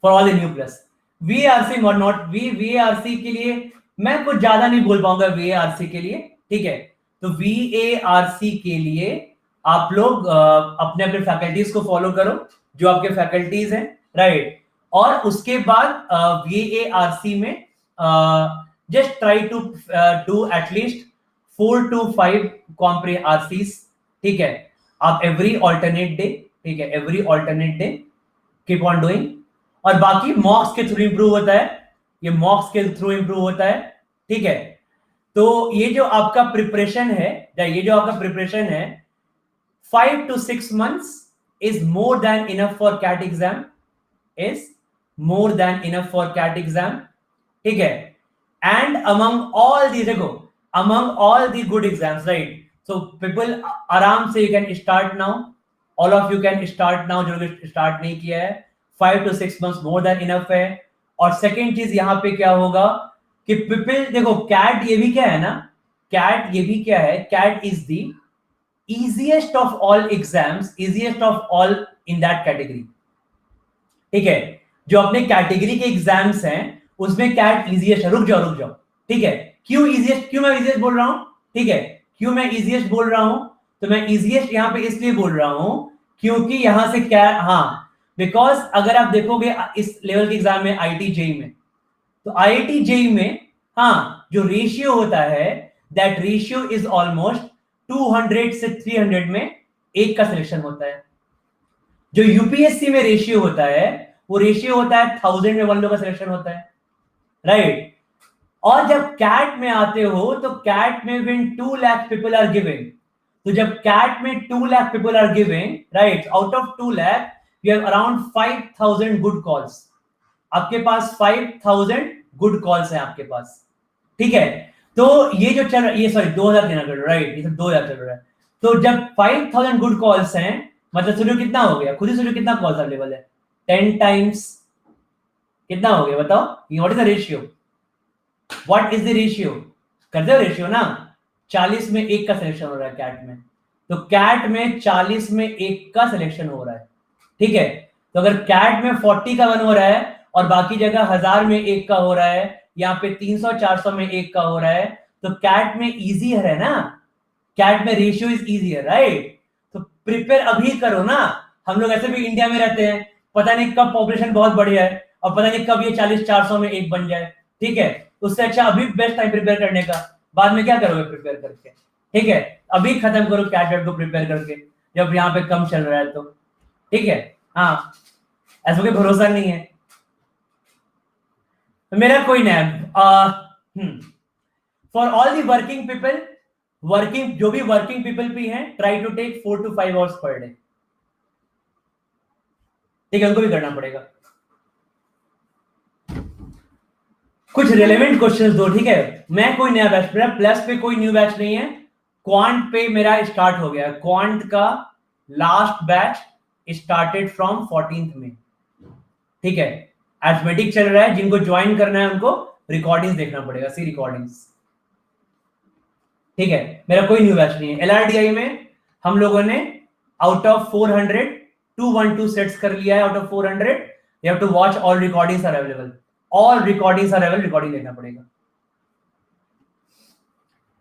for all the new plus. VRC और नॉट वीआरसी के लिए मैं कुछ ज्यादा नहीं बोल पाऊंगा वीआरसी के लिए, ठीक है। तो वीएआरसी के लिए आप लोग अपने अपने फैकल्टीज को फॉलो करो, जो आपके फैकल्टीज हैं, राइट। और उसके बाद वीएआरसी में just try to do at least 4 to 5 compre RCs, ठीक है, आप एवरी ऑल्टरनेट डे, ठीक है, every alternate day keep on doing. और बाकी मॉक्स के थ्रू इंप्रूव होता है, ये मॉक्स के थ्रू इंप्रूव होता है, ठीक है। तो ये जो आपका प्रिपरेशन है, ये जो आपका प्रिपरेशन है 5 to 6 months is more than enough for CAT exam, is more than enough for CAT exam, ठीक है। एंड अमंग ऑल दी, देखो, among all the good exams, right, so people आराम से you can start now, all of you can start now, जो start नहीं किया है, 5 to 6 months more than enough है। और सेकेंड चीज यहां पे क्या होगा कि पीपल, देखो कैट ये भी क्या है ना, कैट ये भी क्या है, CAT is the easiest of all exams, easiest of all in that category, ठीक है। जो अपने कैटेगरी के एग्जाम्स हैं उसमें कैट इजीएस्ट है, रुक जाओ, ठीक है। क्यों इजीएस्ट, क्यों मैं इजीएस्ट बोल रहा हूं, ठीक है, क्यों मैं इजीएस्ट बोल रहा हूं, तो मैं इजीएस्ट यहां पे इसलिए बोल रहा हूं क्योंकि यहां से क्या, हाँ, बिकॉज अगर आप देखोगे इस लेवल के एग्जाम में आईआईटी जेई में, तो आईआईटी जेई में, हाँ, जो रेशियो होता है, दैट रेशियो इज ऑलमोस्ट 200 से 300 में एक का सिलेक्शन होता है। जो यूपीएससी में रेशियो होता है वो रेशियो होता है 1000 में 1 लोग का सिलेक्शन होता है, राइट। और जब कैट में आते हो तो कैट में win 2 lakh people are giving, तो जब कैट में 2 lakh people are giving, right, out of 2 lakh you have around 5000 good calls, आपके पास 5000 गुड कॉल्स है आपके पास, ठीक है। तो ये जो चल रहा है, ये सॉरी 2000 देना कर, राइट, ये सब 2000 चल रहा है। तो जब 5000 गुड कॉल्स हैं, मतलब सोचो कितना हो गया, खुद ही सोचो कितना कॉल्स अवेलेबल है, 10 टाइम्स कितना हो गया बताओ, ये what is the ratio, what is the ratio, कर दो रेशियो ना, 40 में 1 का सिलेक्शन हो रहा है कैट में, तो कैट में 40 में 1 का सिलेक्शन हो रहा है, ठीक है। तो अगर कैट में 40 का 1 हो रहा है और बाकी जगह 1000 में 1 का हो रहा है, यहाँ पे 300-400 में 1 का हो रहा है, तो कैट में इजी है ना, कैट में रेशियो इज इजी है, राइट। तो प्रिपेयर अभी करो ना, हम लोग ऐसे भी इंडिया में रहते हैं, पता नहीं कब पॉपुलेशन बहुत बढ़िया है और पता नहीं कब ये 40-400 में 1 बन जाए, ठीक है। उससे अच्छा अभी बेस्ट टाइम प्रिपेयर करने का, बाद में क्या करोगे प्रिपेयर करके, ठीक है। अभी खत्म करो कैट को प्रिपेयर करके, जब यहाँ पे कम चल रहा है तो, ठीक है। हाँ, ऐसा कोई भरोसा नहीं है मेरा, कोई नहीं। For all the working people, working जो भी वर्किंग पीपल भी हैं, try to take 4 to 5 hours per day, ठीक है, उनको भी करना पड़ेगा। कुछ रिलेवेंट क्वेश्चंस दो, ठीक है। मैं कोई नया बैच, मेरा प्लस पे कोई न्यू बैच नहीं है, क्वांट पे मेरा स्टार्ट हो गया, क्वांट का last batch started from 14th में, ठीक है। एथमेटिक चल रहा है, जिनको ज्वाइन करना है उनको रिकॉर्डिंग्स देखना पड़ेगा, सी रिकॉर्डिंग्स, ठीक है। मेरा कोई न्यू बैच नहीं है। एलआरडीआई में हम लोगों ने आउट ऑफ 400 212 सेट्स कर लिया है, out of 400 you have to watch all recordings are available, all recordings are available, recording देखना पड़ेगा।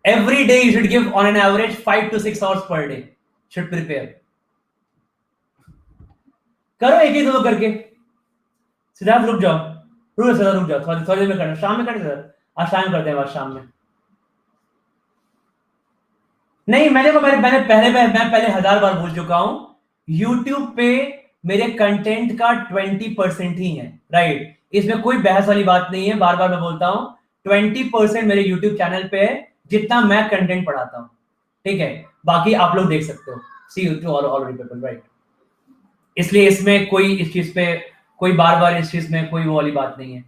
Every day you should give on an average 5 to 6 hours per day, should prepare, करो एक ही दो करके। सिद्धार्थ रुक जाओ, रुक जाओ, थोड़ी देर में करना, शाम में करना सर, आज शाम करते हैं, आज शाम में नहीं, मैंने पहले 1000 बार बोल चुका हूं, YouTube पे मेरे कंटेंट का 20% ही है, राइट, इसमें कोई बहस वाली बात नहीं है, बार बार मैं बोलता हूं 20% मेरे YouTube चैनल पे है, जितना मैं कंटेंट पढ़ाता हूं, ठीक है, बाकी आप लोग देख सकते हो, see you to all people, right. इसलिए इसमें कोई इस चीज पे कोई बार बार इस चीज में कोई वो वाली बात नहीं है।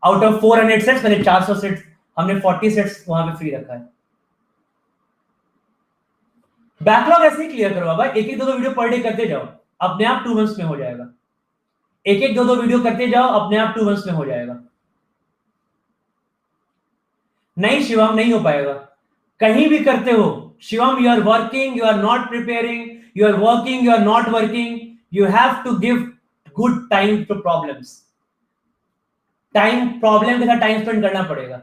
आउट ऑफ 400 सेट्स मैंने 400 सेट्स, हमने 40 सेट्स वहां पे फ्री रखा है। बैकलॉग ऐसे ही क्लियर करो बाबा, एक एक दो वीडियो पर डे करते जाओ, अपने आप 2 मंथ्स में हो जाएगा, एक एक दो वीडियो करते जाओ, अपने आप 2 मंथ्स में हो जाएगा। नहीं शिवम, नहीं हो पाएगा, कहीं भी करते हो Shivam, you are working, you are not preparing, you are working, you are not working, you have to give good time to problems, time problem के साथ टाइम स्पेंड करना पड़ेगा,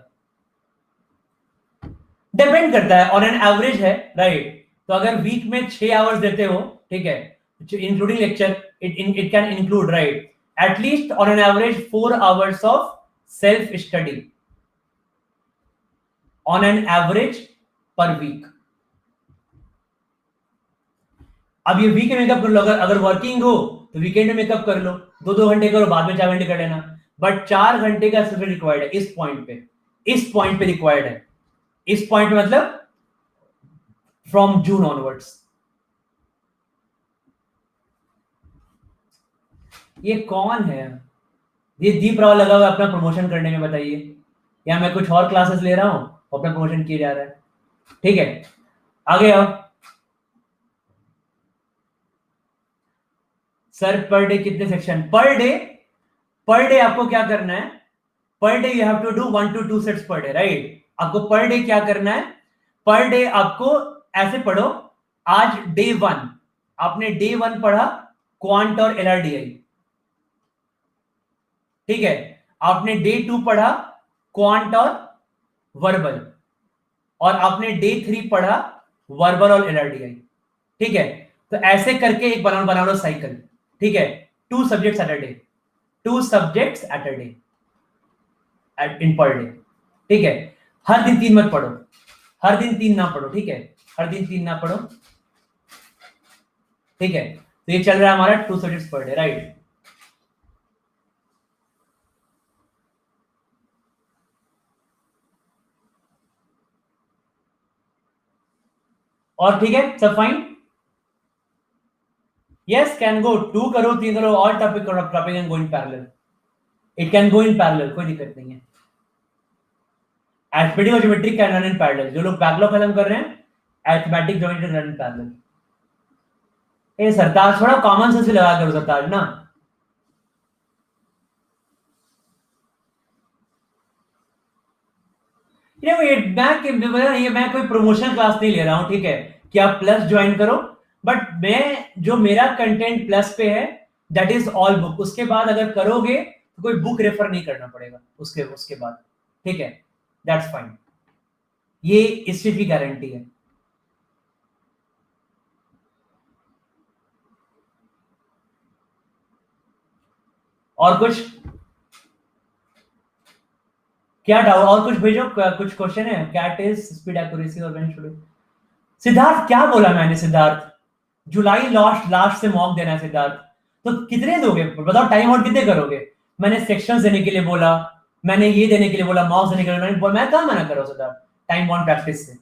डिपेंड करता है, ऑन एन एवरेज है, राइट। तो अगर week में 6 आवर्स देते हो, ठीक है, including lecture, it can include, right, at least on an average 4 hours of self study on an average per week. अब ये वीक में मेकअप कर लो, अगर वर्किंग हो तो वीकेंड में मेकअप कर लो, 2-2 घंटे करो, बाद में 4 घंटे कर लेना, बट 4 घंटे का सिर्फ रिक्वायर्ड है इस पॉइंट पे, इस पॉइंट पे रिक्वायर्ड है, इस पॉइंट पे मतलब फ्रॉम जून ऑनवर्ड्स। ये कौन है, ये दीप राव लगा हुआ अपना प्रमोशन करने में, बताइए, या मैं कुछ और क्लासेस ले रहा हूं, अपना प्रमोशन किया जा रहा है, ठीक है। आगे आओ सर, पर डे कितने सेक्शन, पर डे आपको क्या करना है, per day you have to do 1 to 2 sets per day, right. आपको पर डे क्या करना है, पर डे आपको ऐसे पढ़ो, आज डे 1 आपने डे 1 पढ़ा क्वांट और एलआरडीआई, ठीक है, आपने डे 2 पढ़ा क्वांट और वर्बल, और आपने डे 3 पढ़ा वर्बल और एलआरडीआई, ठीक है। तो ऐसे करके एक बना लो साइकिल, ठीक है, 2 subjects at a day, 2 subjects at a day in पर डे, ठीक है। हर दिन 3 मत पढ़ो, हर दिन 3 ना पढ़ो, ठीक है, हर दिन 3 ना पढ़ो, ठीक है। तो ये चल रहा है हमारा 2 सब्जेक्ट्स पर डे, राइट। और ठीक है, सब फाइन। यस, कैन गो 2 करो, 3 करो, all topic can go in parallel, it can go in parallel, कोई दिक्कत नहीं है। अरिथमेटिक और geometry can run in parallel. जो लोग बैकलॉग खत्म कर रहे हैं, arithmetic geometry run in parallel. ए सरताज, थोड़ा कॉमन सेंस भी लगा करो सरताज ना। ये मैं कोई प्रमोशन क्लास नहीं ले रहा हूं, ठीक है, कि आप प्लस ज्वाइन करो, बट मैं जो मेरा कंटेंट प्लस पे है दैट इज ऑल बुक। उसके बाद अगर करोगे तो कोई बुक रेफर नहीं करना पड़ेगा उसके उसके बाद, ठीक है, दैट्स फाइन। ये इस चीज की गारंटी है। और कुछ क्या डाउट, और कुछ भेजो, कुछ क्वेश्चन है। कैट इज स्पीड एक्यूरेसी और व्हेन शुड। सिद्धार्थ क्या बोला मैंने? सिद्धार्थ, जुलाई लास्ट लास्ट से मॉक देना है सिद्धार्थ, तो कितने दोगे बताओ? टाइम आउट कितने करोगे? मैंने सेक्शंस देने के लिए बोला, मैंने ये देने के लिए बोला, मॉक्स देने के लिए मैं कहां मना कर रहा हूं सिद्धार्थ? टाइम ऑन प्रैक्टिस से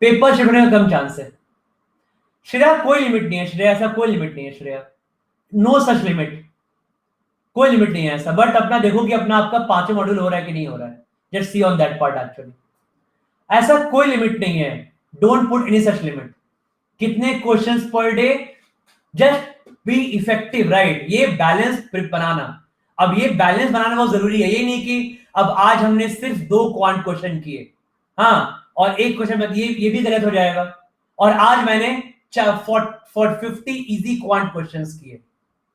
पेपर शिफ्ट होने का कम चांस है। श्रेया कोई लिमिट नहीं है, श्रेया ऐसा कोई लिमिट नहीं है, श्रेया नो सच लिमिट, कोई लिमिट नहीं है ऐसा। बट अपना देखो कि अपना आपका 5 मॉड्यूल हो रहा है कि नहीं हो रहा है, just see on that part actually. ऐसा कोई लिमिट नहीं है, don't put any such limit. कितने questions per day, just be effective, right. ये बैलेंस बनाना, अब ये बैलेंस बनाना बहुत जरूरी है। ये नहीं कि अब आज हमने सिर्फ 2 क्वांट क्वेश्चन किए, हाँ, और एक क्वेश्चन में ये भी गलत हो जाएगा, और आज मैंने 50 इजी क्वांट क्वेश्चंस किए,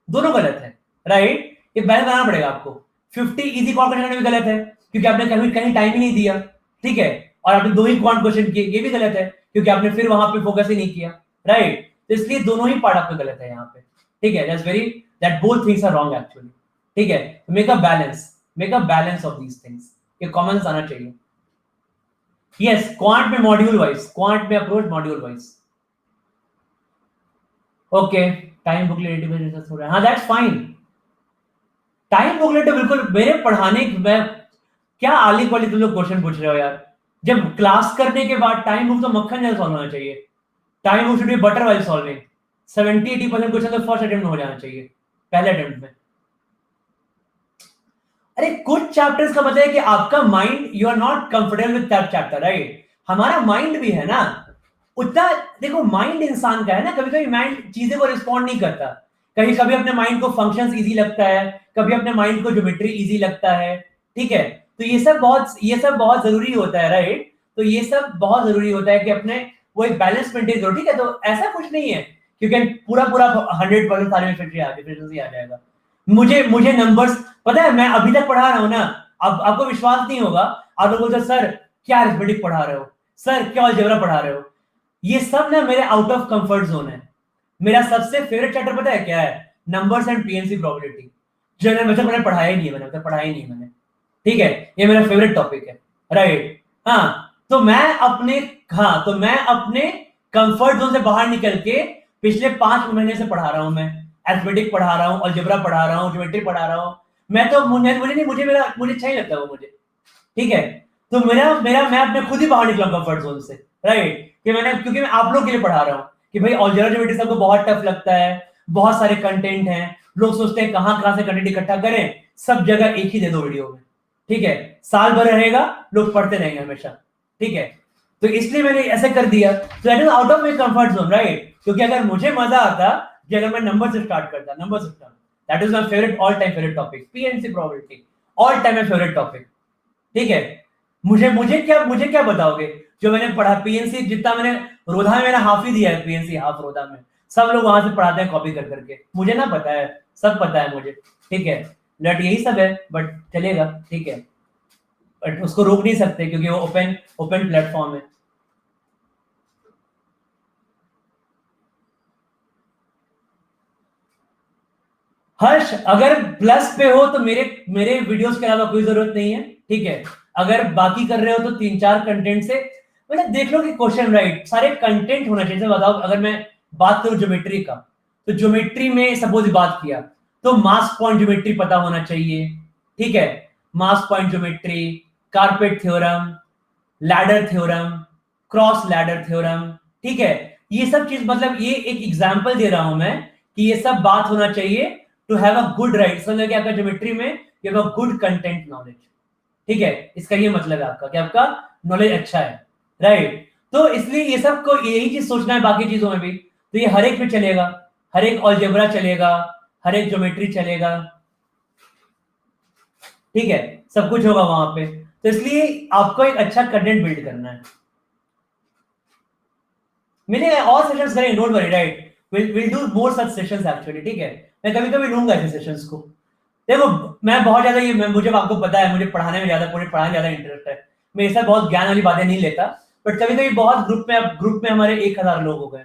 दोनों गलत है, राइट। ये बैलेंस बनाना पड़ेगा आपको। 50 इजी क्वांट क्वेश्चन भी गलत है क्योंकि आपने कहीं कहीं टाइम ही नहीं दिया, ठीक है, और आपने 2 ही क्वांट क्वेश्चन किए, ये भी गलत है क्योंकि आपने फिर वहां पे फोकस ही नहीं किया, राइट। तो इसलिए दोनों ही पार्ट आपके गलत है यहाँ पे, ठीक है। That's very, that both things are wrong actually, ठीक है। Make a balance, make a balance of these things, ये कॉमन आना चाहिए। यस, क्वांट में मॉड्यूल वाइज, क्वांट में approach module wise. Okay, time booklet हो रहा है, हाँ दैट्स फाइन। टाइम बुकलेट तो बिल्कुल मेरे पढ़ाने में, क्या आलिक वाली तुम लोग क्वेश्चन पूछ रहे हो यार? जब क्लास करने के बाद टाइम बुक तो मक्खन जैसा सॉल्व होना चाहिए। Time book should be butter while solving. 70-80% question तो फर्स्ट अटेम्प्ट में हो जाना चाहिए, पहले अटेम्प्ट में। अरे कुछ चैप्टर्स का मतलब है कि आपका mind, you are not comfortable with that chapter, right. हमारा माइंड भी है ना उतना, देखो माइंड इंसान का है ना, कभी कभी माइंड चीजें को रिस्पॉन्ड नहीं करता। कभी कभी अपने माइंड को फंक्शंस इजी लगता है, कभी अपने माइंड को ज्योमेट्री इजी लगता है, ठीक है। तो ये सब बहुत जरूरी होता है, राइट। तो ये सब बहुत जरूरी होता है कि अपने वो एक बैलेंस मेंटेन करो, ठीक है। तो ऐसा कुछ नहीं है क्योंकि पूरा पूरा 100% सारे में फिफ्टी आ जाएगा। मुझे मुझे नंबर्स पता है, मैं अभी तक पढ़ा रहा हूँ ना, अब आपको विश्वास नहीं होगा। आप लोग बोलते सर क्या अरिथमेटिक पढ़ा रहे हो, सर क्या अलजेब्रा पढ़ा रहे हो, ये सब ना मेरे आउट ऑफ कंफर्ट जोन है। मेरा सबसे फेवरेट चैप्टर पता है क्या है? नंबर्स एंड पीएनसी प्रोबेबिलिटी, जो मैंने पढ़ाया ही नहीं है, मैंने पढ़ाया ही नहीं मैंने, ठीक है। ये मेरा फेवरेट टॉपिक है, राइट। हाँ, तो मैं अपने कंफर्ट जोन से बाहर निकल के पिछले 5 महीने से पढ़ा रहा हूं। मैं अरिथमेटिक पढ़ा रहा हूं, अलजेब्रा पढ़ा रहा हूं, ज्योमेट्री पढ़ा रहा हूं। मैं तो मुझे अच्छा ही लगता है वो मुझे, ठीक है। तो मेरा मेरा मैं अपने खुद ही बाहर निकला कंफर्ट जोन से, राइट। कि क्योंकि मैं आप लोग के लिए पढ़ा रहा हूँ कि भाई अलजेब्रा ज्योमेट्री सबको बहुत टफ लगता है, बहुत सारे कंटेंट हैं, लोग सोचते हैं कहां कहां से कंटेंट इकट्ठा करें, सब जगह एक ही दे दो वीडियो में, ठीक है। साल भर रहेगा, लोग पढ़ते रहेंगे हमेशा, ठीक है। तो इसलिए मैंने ऐसे कर दिया, तो that is out of my comfort zone, right. क्योंकि अगर मुझे मजा आता कि अगर मैं नंबर से स्टार्ट करता, number system, that is my favourite, all time favourite topic. PNC probability all time my favourite topic, ठीक है। मुझे क्या बताओगे जो मैंने पढ़ा? पीएनसी जितना मैंने, रोधा में मैंने हाफ ही दिया है, पीएनसी हाफ रोधा में, सब लोग वहां से पढ़ाते हैं कॉपी कर करके, मुझे ना पता है, सब पता है मुझे, ठीक है। लट यही सब है, बट चलेगा, ठीक है। बट उसको रोक नहीं सकते क्योंकि वो ओपन ओपन प्लेटफॉर्म है। हर्ष, अगर प्लस पे हो तो मेरे मेरे वीडियोस के अलावा कोई जरूरत नहीं है, ठीक है। अगर बाकी कर रहे हो तो 3-4 कंटेंट से मतलब देख लो कि क्वेश्चन, राइट, सारे कंटेंट होना चाहिए। बताओ, अगर मैं बात करूं ज्योमेट्री का, तो ज्योमेट्री में सपोज बात किया तो मास पॉइंट ज्योमेट्री पता होना चाहिए, ठीक है, मास point geometry, carpet theorem, ladder theorem, cross ladder theorem, ठीक है, ये सब चीज, मतलब ये एक एग्जांपल दे रहा हूं मैं कि ये सब बात होना चाहिए to have a good right, समझ क्या ज्योमेट्री में you have a good content knowledge, ठीक है, इसका ये मतलब है आपका कि आपका नॉलेज अच्छा है, राइट। तो इसलिए ये सब को यही चीज सोचना है बाकी चीजों में भी, तो ये हर एक पे चलेगा, हर एक अलजेब्रा चलेगा, हर एक ज्योमेट्री चलेगा, ठीक है, सब कुछ होगा वहां पे। तो इसलिए आपको एक अच्छा कंटेंट बिल्ड करना है। मिलेगा और सेशंस करेंगे, don't worry, right, will do more such sessions actually, ठीक है, मैं कभी कभी लूंगा ऐसे सेशंस को। देखो मैं बहुत ज्यादा ये मुझे आपको पता है मुझे पढ़ाने में ज्यादा, मुझे पढ़ाने ज्यादा इंटरेस्ट है, मैं ऐसा बहुत ज्ञान वाली बातें नहीं लेता, बट कभी कभी बहुत ग्रुप में हमारे 1000 लोग हो गए,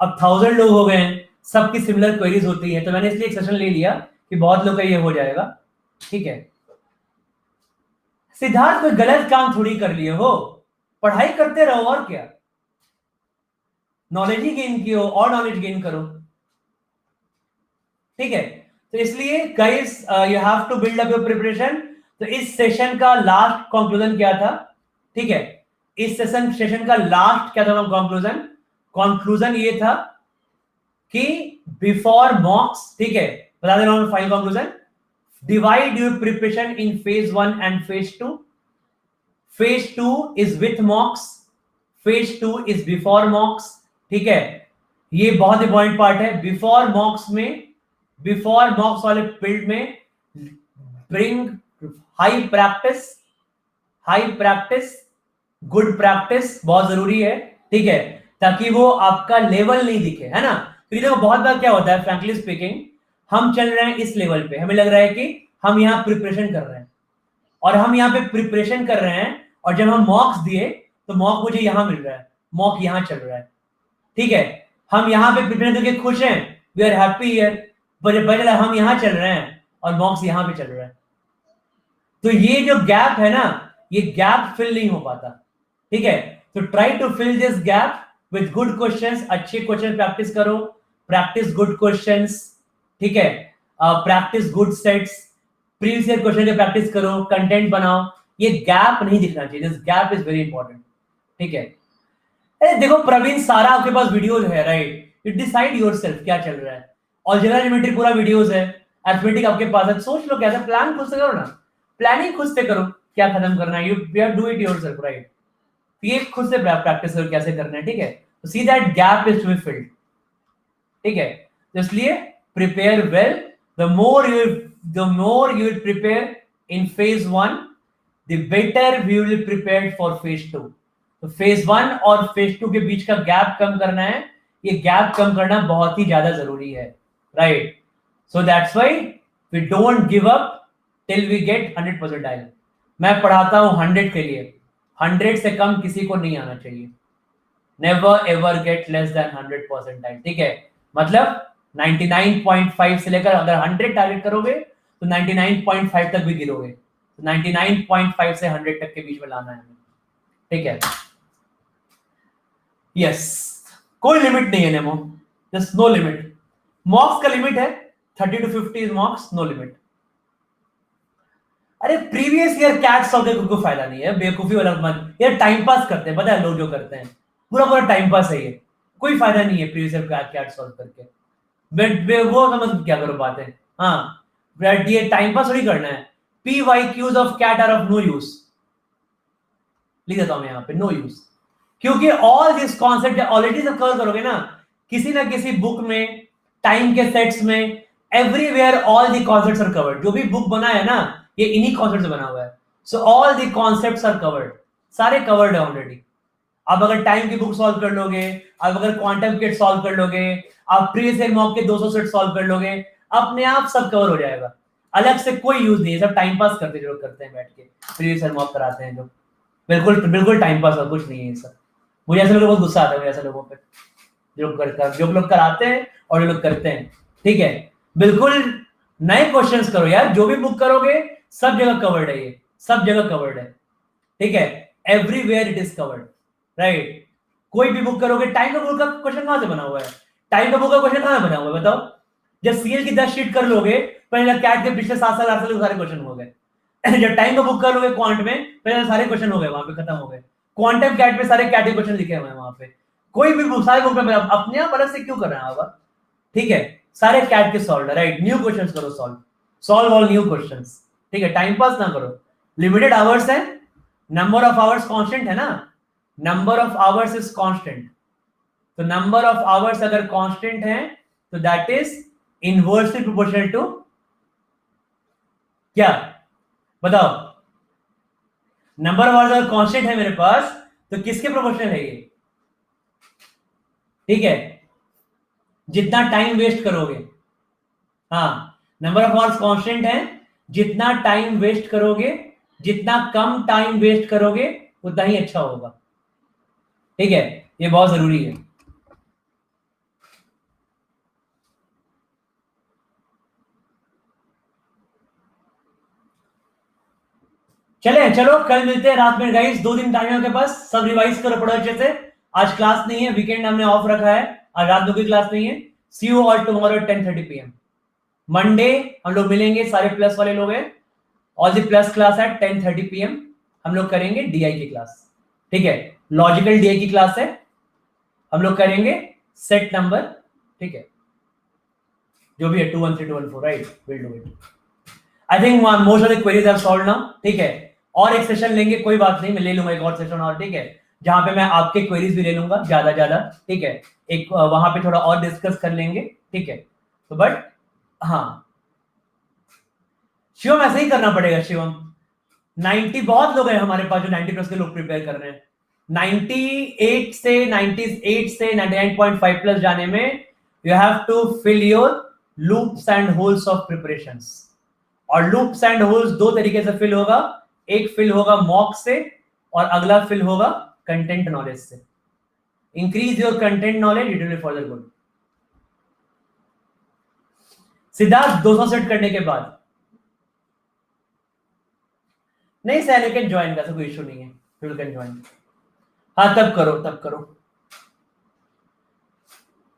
अब 1000 लोग हो गए हैं, सबकी सिमिलर क्वेरीज होती है, तो मैंने इसलिए एक सेशन ले लिया कि बहुत लोग का ये हो जाएगा, ठीक है। सिद्धार्थ कोई गलत काम थोड़ी कर लिए हो, पढ़ाई करते रहो और क्या, नॉलेज ही गेन किया और नॉलेज गेन करो, ठीक है। तो इसलिए guys you have to build up your preparation. तो इस सेशन का लास्ट कंक्लूजन क्या था, ठीक है, इस सेशन का लास्ट क्या था कंक्लूजन, कंक्लूजन ये था कि बिफोर मॉक्स, ठीक है, बता दे रहा हूं final conclusion, divide your preparation in phase 1 and phase 2, phase 2 is with मॉक्स, phase 2 is before मॉक्स, ठीक है, ये बहुत इंपॉर्टेंट पार्ट है। बिफोर मॉक्स में, बिफोर मॉक्स वाले फील्ड में bring high practice, high practice, good practice बहुत जरूरी है, ठीक है, ताकि वो आपका लेवल नहीं दिखे, है ना, क्योंकि देखो बहुत बार क्या होता है, फ्रैंकली स्पीकिंग, हम चल रहे हैं इस लेवल पे, हमें लग रहा है कि हम यहाँ प्रिपरेशन कर रहे हैं, और हम यहाँ पे प्रिपरेशन कर रहे हैं, और जब हम मॉक्स दिए तो मॉक मुझे यहां मिल रहा है, मॉक यहां चल रहा है, ठीक है, हम यहाँ पे प्रिपरेशन करके खुश हैं, we are happy here, but हम यहाँ चल रहे हैं और मॉक्स यहाँ पे चल रहा है, तो ये जो गैप है ना, ये गैप फिल नहीं हो पाता, ठीक है। तो try to fill this gap with good questions, अच्छे क्वेश्चन प्रैक्टिस करो, प्रैक्टिस गुड क्वेश्चंस, ठीक है, practice good sets, previous year question की प्रैक्टिस करो, कंटेंट बनाओ, ये गैप नहीं दिखना चाहिए, this gap is very important, ठीक है। देखो प्रवीण सारा आपके पास वीडियोस है, राइट, यू डिसाइड योरसेल्फ क्या चल रहा है, अलजेब्रा ज्योमेट्री पूरा वीडियोस है, अरिथमेटिक आपके पास है, सोच लो कैसे, प्लान खुद से करो ना, प्लानिंग खुद से करो, क्या खत्म करना है, you do it yourself, right, ये खुद से प्रैक्टिस करो कैसे करना है, ठीक है, तो see that gap is to be filled, ठीक है, तो इसलिए prepare well, the more you will prepare in phase 1, the better we will prepared for phase 2। तो फेज 1 और फेज 2 के बीच का गैप कम करना है, ये गैप कम करना बहुत ही ज्यादा जरूरी है, right, so that's why we don't give up till we get 100 percentile. मैं पढ़ाता हूं 100 के लिए, 100 से कम किसी को नहीं आना चाहिए, never ever get less than 100 percentile, ठीक है, मतलब 99.5 से लेकर अगर 100 टारगेट करोगे तो 99.5 तक भी गिरोगे, तो 99.5 से 100 तक के बीच में लाना है, ठीक है, यस, कोई लिमिट नहीं है Nemo, just no limit, mocks का लिमिट है 30 to 50 is mocks, no limit. अरे प्रीवियस ईयर कैट सॉल्व के कोई फायदा नहीं है, बेवकूफी वाला मत, ये टाइम पास करते हैं, पता है लोग जो करते हैं, पूरा पूरा टाइम पास है ये, कोई फायदा नहीं है प्रीवियस ईयर कैट सॉल्व करके, वो समझ क्या करो बातें, हाँ, ये टाइम पास थोड़ी करना है, P Y Qs of CAT are of no use, लिख देता हूं मैं यहाँ पे, नो यूज, क्योंकि ऑल दिस कॉन्सेप्ट ऑलरेडी सब कवर करोगे ना, किसी ना किसी बुक में, टाइम के सेट्स में, everywhere all the concepts are covered, जो भी बुक बना है ना ये इन्हीं कॉन्सेप्ट से बना हुआ है, so all the concepts are covered, सारे कवर्ड है ऑलरेडी। आप अगर टाइम की बुक सॉल्व कर लोगे, आप अगर क्वांटम किट सॉल्व कर लोगे, आप प्रीवियस ईयर मॉक के 200 सेट सॉल्व कर लोगे, अपने आप सब कवर हो जाएगा, अलग से कोई यूज नहीं है, सब टाइम पास करते जो करते हैं बैठ के, प्रीवियस ईयर मॉक कराते हैं जो, बिल्कुल बिल्कुल टाइम पास और कुछ नहीं है ये सब। मुझे ऐसे लोगों को बहुत गुस्सा आता है, मुझे ऐसे लोगों पे जो लोग कराते हैं और जो लोग करते हैं, ठीक है, बिल्कुल नए क्वेश्चंस करो यार, जो भी बुक करोगे सब जगह कवर्ड है, ये सब जगह कवर्ड है, ठीक है, everywhere it is covered, right, कोई भी बुक करोगे, टाइम का बुक का क्वेश्चन कहां से बना हुआ है, टाइम का बुक का क्वेश्चन कहां बनाऊंगा बताओ? जब सीएल की 10 शीट कर लोगे, पहले कैट के पिछले 7 साल 8 साल के सारे क्वेश्चन हो गए। जब टाइम का बुक कर लोगे क्वांट में, पहले सारे क्वेश्चन हो गए, वहां पे खत्म हो गए। क्वांटम कैट पे सारे कैट के क्वेश्चन लिखे हुए हैं वहां पे। कोई भी बुक, सारे बुक में अपने आप अलग से क्यों कर रहे हैं आप? ठीक है, सारे कैट के सॉल्व, राइट? न्यू क्वेश्चंस करो, सॉल्व ऑल न्यू क्वेश्चंस। ठीक है, टाइम पास ना करो। लिमिटेड आवर्स है, नंबर ऑफ आवर्स कांस्टेंट है ना, number of hours is constant. तो नंबर ऑफ आवर्स अगर कांस्टेंट है तो that is inversely proportional to क्या? बताओ। नंबर ऑफ आवर्स अगर कांस्टेंट है मेरे पास तो किसके प्रोपोर्शनल है ये? ठीक है, जितना टाइम वेस्ट करोगे। हाँ, नंबर ऑफ आवर्स कांस्टेंट है, जितना टाइम वेस्ट करोगे, जितना कम टाइम वेस्ट करोगे उतना ही अच्छा होगा। ठीक है, ये बहुत जरूरी है। चलो कल मिलते हैं रात में गाइस, 2 दिन टाइम है आपके पास, सब रिवाइज करो, पढ़ो अच्छे से। आज क्लास नहीं है, वीकेंड हमने ऑफ रखा है, आज रात 2 की क्लास नहीं है। See you all tomorrow 10:30 PM। Monday हम लोग मिलेंगे, सारे प्लस वाले लोग हैं, ऑल दी प्लस क्लास है 10:30 PM। हम लोग करेंगे डीआई की क्लास। ठीक है, लॉजिकल डीआई की क्लास है, हम लोग करेंगे सेट नंबर। ठीक है, जो भी है 213 214, right? Will do it. I think most of the queries are solved now. ठीक है, और एक सेशन लेंगे, कोई बात नहीं, मैं ले लूंगा एक और सेशन और। ठीक है, जहां पे मैं आपके क्वेरीज भी ले लूंगा ज्यादा ज्यादा। ठीक है, एक वहां पे थोड़ा और डिस्कस कर लेंगे। ठीक है, तो बट हाँ, शिवम ऐसे ही करना पड़ेगा शिवम। 90 बहुत लोग हैं हमारे पास जो 90+ के लोग प्रिपेयर कर रहे हैं। 98 से 98 से 99.5+ जाने में you have to fill your loops and holes of preparations. और लूप्स एंड होल्स 2 तरीके से फिल होगा, एक फिल होगा मॉक से और अगला फिल होगा कंटेंट नॉलेज से। Increase your content knowledge, it will be for the good. Siddharth 200 set करने के बाद नहीं सर, यू कैन ज्वाइन, का कोई इशू नहीं है, यू कैन ज्वाइन। हाँ तब करो, तब करो।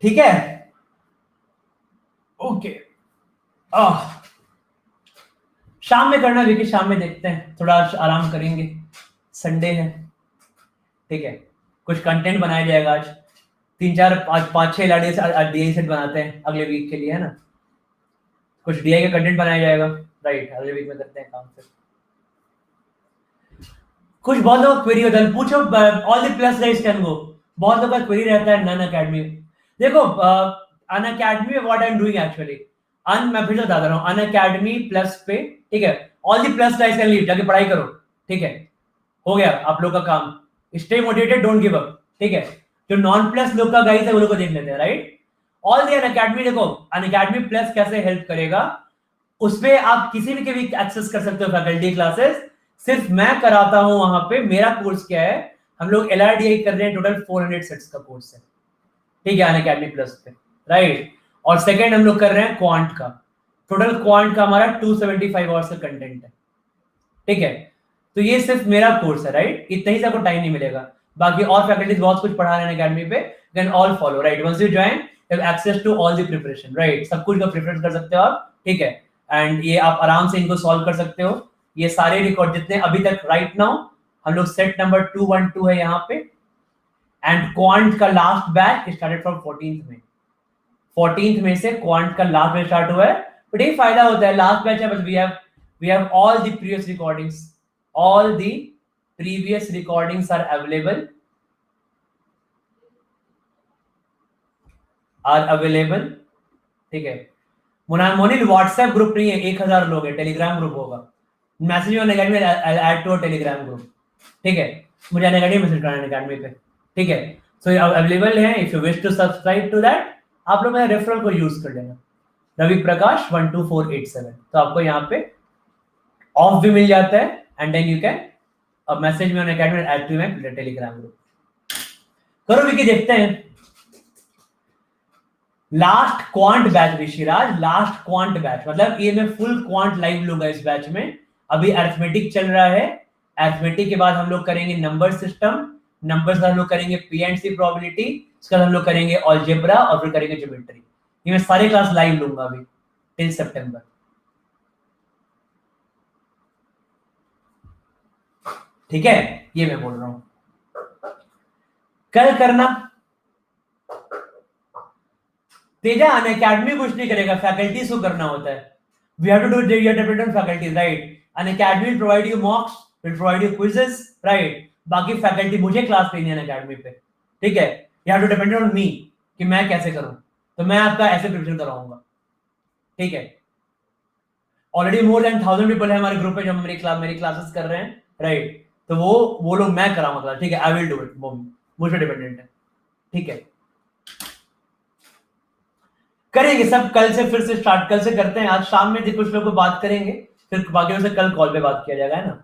ठीक है, ओके। शाम में करना, देखिए शाम में देखते हैं, थोड़ा आराम करेंगे, संडे है। ठीक है, कुछ कंटेंट बनाया जाएगा आज, 3-4-5-6 डीआई सेट बनाते हैं अगले वीक के लिए, है ना? कुछ डीआई का कंटेंट बनाया जाएगा, राइट? अगले वीक में करते हैं काम फिर। कुछ बहुत लोग क्वेरी होता है, पूछो, all the plus guys can go. बहुत लोगों का क्वेरी रहता है नन अकेडमी। देखो अन अकेडमी में what I am doing actually, मैं फिर से बता रहा हूँ, अन अकेडमी प्लस पे। ठीक है, all the plus guys can leave, जाके पढ़ाई करो। ठीक है, हो गया आप लोग का काम। Stay motivated, don't give up. ठीक है, जो नॉन प्लस लोग का गाइस है वो लोग को देख लेते हैं, right? All the Unacademy, देखो अन अकेडमी प्लस कैसे हेल्प करेगा, उसपे आप किसी भी के भी एक्सेस कर सकते हो फैकल्टी क्लासेस। सिर्फ मैं कराता हूं वहां पे। मेरा कोर्स क्या है, हम लोग LRDI कर रहे हैं, टोटल 400 सेट्स का कोर्स है। ठीक है, अनअकैडमी प्लस पे, राइट? और सेकंड हम लोग कर रहे हैं क्वांट का, टोटल क्वांट का हमारा 275 आवर्स का कंटेंट है। ठीक है, तो ये सिर्फ मेरा कोर्स है, राइट? इतना ही से आपको टाइम नहीं मिलेगा, बाकी और फैकल्टीज बहुत कुछ पढ़ा रहे हैं अकेडमी पे, then all follow, right? Once you join you have access to all the preparation, right? सब कुछ का प्रेफरेंस कर सकते हो आप। ठीक है, एंड ये आप आराम से इनको सॉल्व कर सकते हो। ये सारे रिकॉर्ड जितने अभी तक राइट नाउ हम लोग सेट नंबर 212 है यहाँ पे, एंड क्वांट का last batch started from 14th में। 14th में से क्वांट का लास्ट बैच स्टार्ट हुआ है, बट ये फायदा होता है, लास्ट बैच है, but we have all the previous recordings, all the previous recordings are available ठीक है, मोनिल व्हाट्सएप ग्रुप नहीं है, 1000 लोग है, टेलीग्राम ग्रुप होगा। Message on academy, add to Telegram group. ठीक है, मुझे अकेडमी मैसेज करना है अकेडमी पे। ठीक है, सो अवेलेबल है, if you wish to subscribe to that, आप लोग मेरे रेफरल को यूज कर लेना, रवि प्रकाश 12487। तो आपको यहाँ पे ऑफ भी मिल जाता है, and then you can message me on academy, add to my Telegram group. करो विकी, देखते हैं last quant batch Rishiraj, last quant batch, मतलब ये मैं फुल क्वांट लाइव लूंगा इस बैच में। अभी अरिथमेटिक चल रहा है, अरिथमेटिक के बाद हम लोग करेंगे नंबर सिस्टम, नंबर से हम लोग करेंगे पीएनसी प्रोबेबिलिटी, उसके बाद हम लोग करेंगे अलजेब्रा और फिर करेंगे ज्योमेट्री। ये मैं सारे क्लास लाइव लूंगा अभी टिल सितंबर। ठीक है, ये मैं बोल रहा हूं। कल करना तेजा अन अकेडमी कुछ नहीं करेगा, फैकल्टीज को करना होता है। We have to do your depend on faculties, right. Unacademy will provide you mocks, will provide you quizzes, right. बाकी फैकल्टी मुझे क्लास लेनी है अन अकेडमी पे, ठीक है। You have to depend on me कि मैं कैसे करूं, तो मैं आपका ऐसे प्रिपरेशन कराऊंगा, ठीक है। ऑलरेडी मोर देन 1000 पीपल है हमारे ग्रुप में जो मेरी क्लासेस कर रहे हैं, राइट। तो वो लोग मैं कराऊंगा, ठीक है। आई विल डू इट, मुझ पे डिपेंडेंट है, ठीक है। करेंगे सब कल से, फिर से स्टार्ट कल से करते हैं। आज शाम में कुछ लोग बात करेंगे, फिर बाकी से कल कॉल पे बात किया जाएगा, है ना।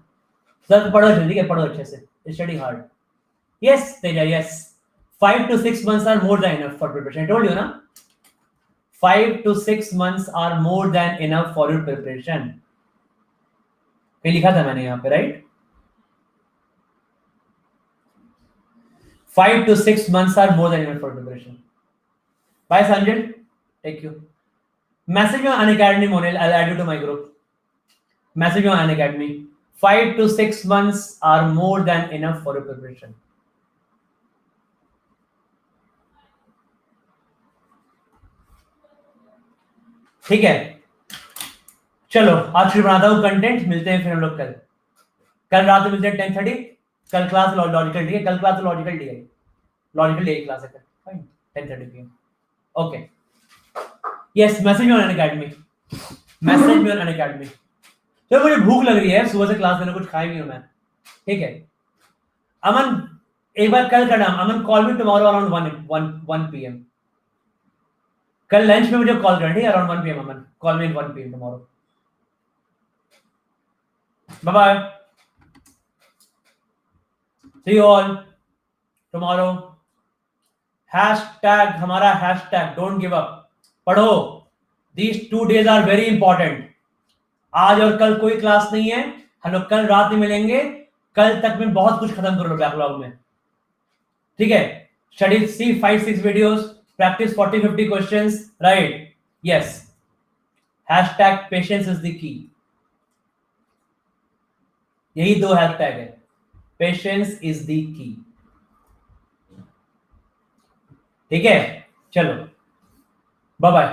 सर पढ़ो जल्दी है, पढ़ो अच्छे से, study hard. Yes Teja, yes. 5 to 6 months are more than enough for preparation. I told you ना, 5 to 6 months are more than enough for your preparation. कहीं लिखा था मैंने यहाँ पे, right. 5 to 6 months are more than enough for preparation. Bye Sanjay, thank you. Message me on Unacademy, Monil. I'll add you to my group. Message me on Unacademy. 5 to 6 months are more than enough for your preparation. ठीक है, चलो आज फिर बनाता हूँ content. मिलते हैं फिर हम लोग कल रात में मिलते हैं 10:30। कल क्लास लॉजिकल डी है, कल क्लास लॉजिकल डी है, लॉजिकल डी क्लास है कल 10:30 PM। Okay, yes. Message me on Unacademy, message me on Unacademy. तो मुझे भूख लग रही है, सुबह से क्लास में कुछ खाया नहीं हूं मैं, ठीक है। अमन एक बार कल का नाम, Aman call me tomorrow around 1 PM। कल लंच में मुझे कॉल करना, ठीक है, around 1 PM। Aman call me 1 PM tomorrow. Bye bye, see you all tomorrow. Hashtag हमारा हैशटैग डोंट गिव अप। पढ़ो, these 2 days are very important. आज और कल कोई क्लास नहीं है, हम लोग कल रात में मिलेंगे। कल तक में बहुत कुछ खत्म कर लो बैकलॉग में, ठीक है। Study see 5-6 videos, practice 40-50 questions, right. Yes, hashtag patience is the key. यही 2 हैशटैग है, पेशेंस इज द की, ठीक है। चलो बाय बाय।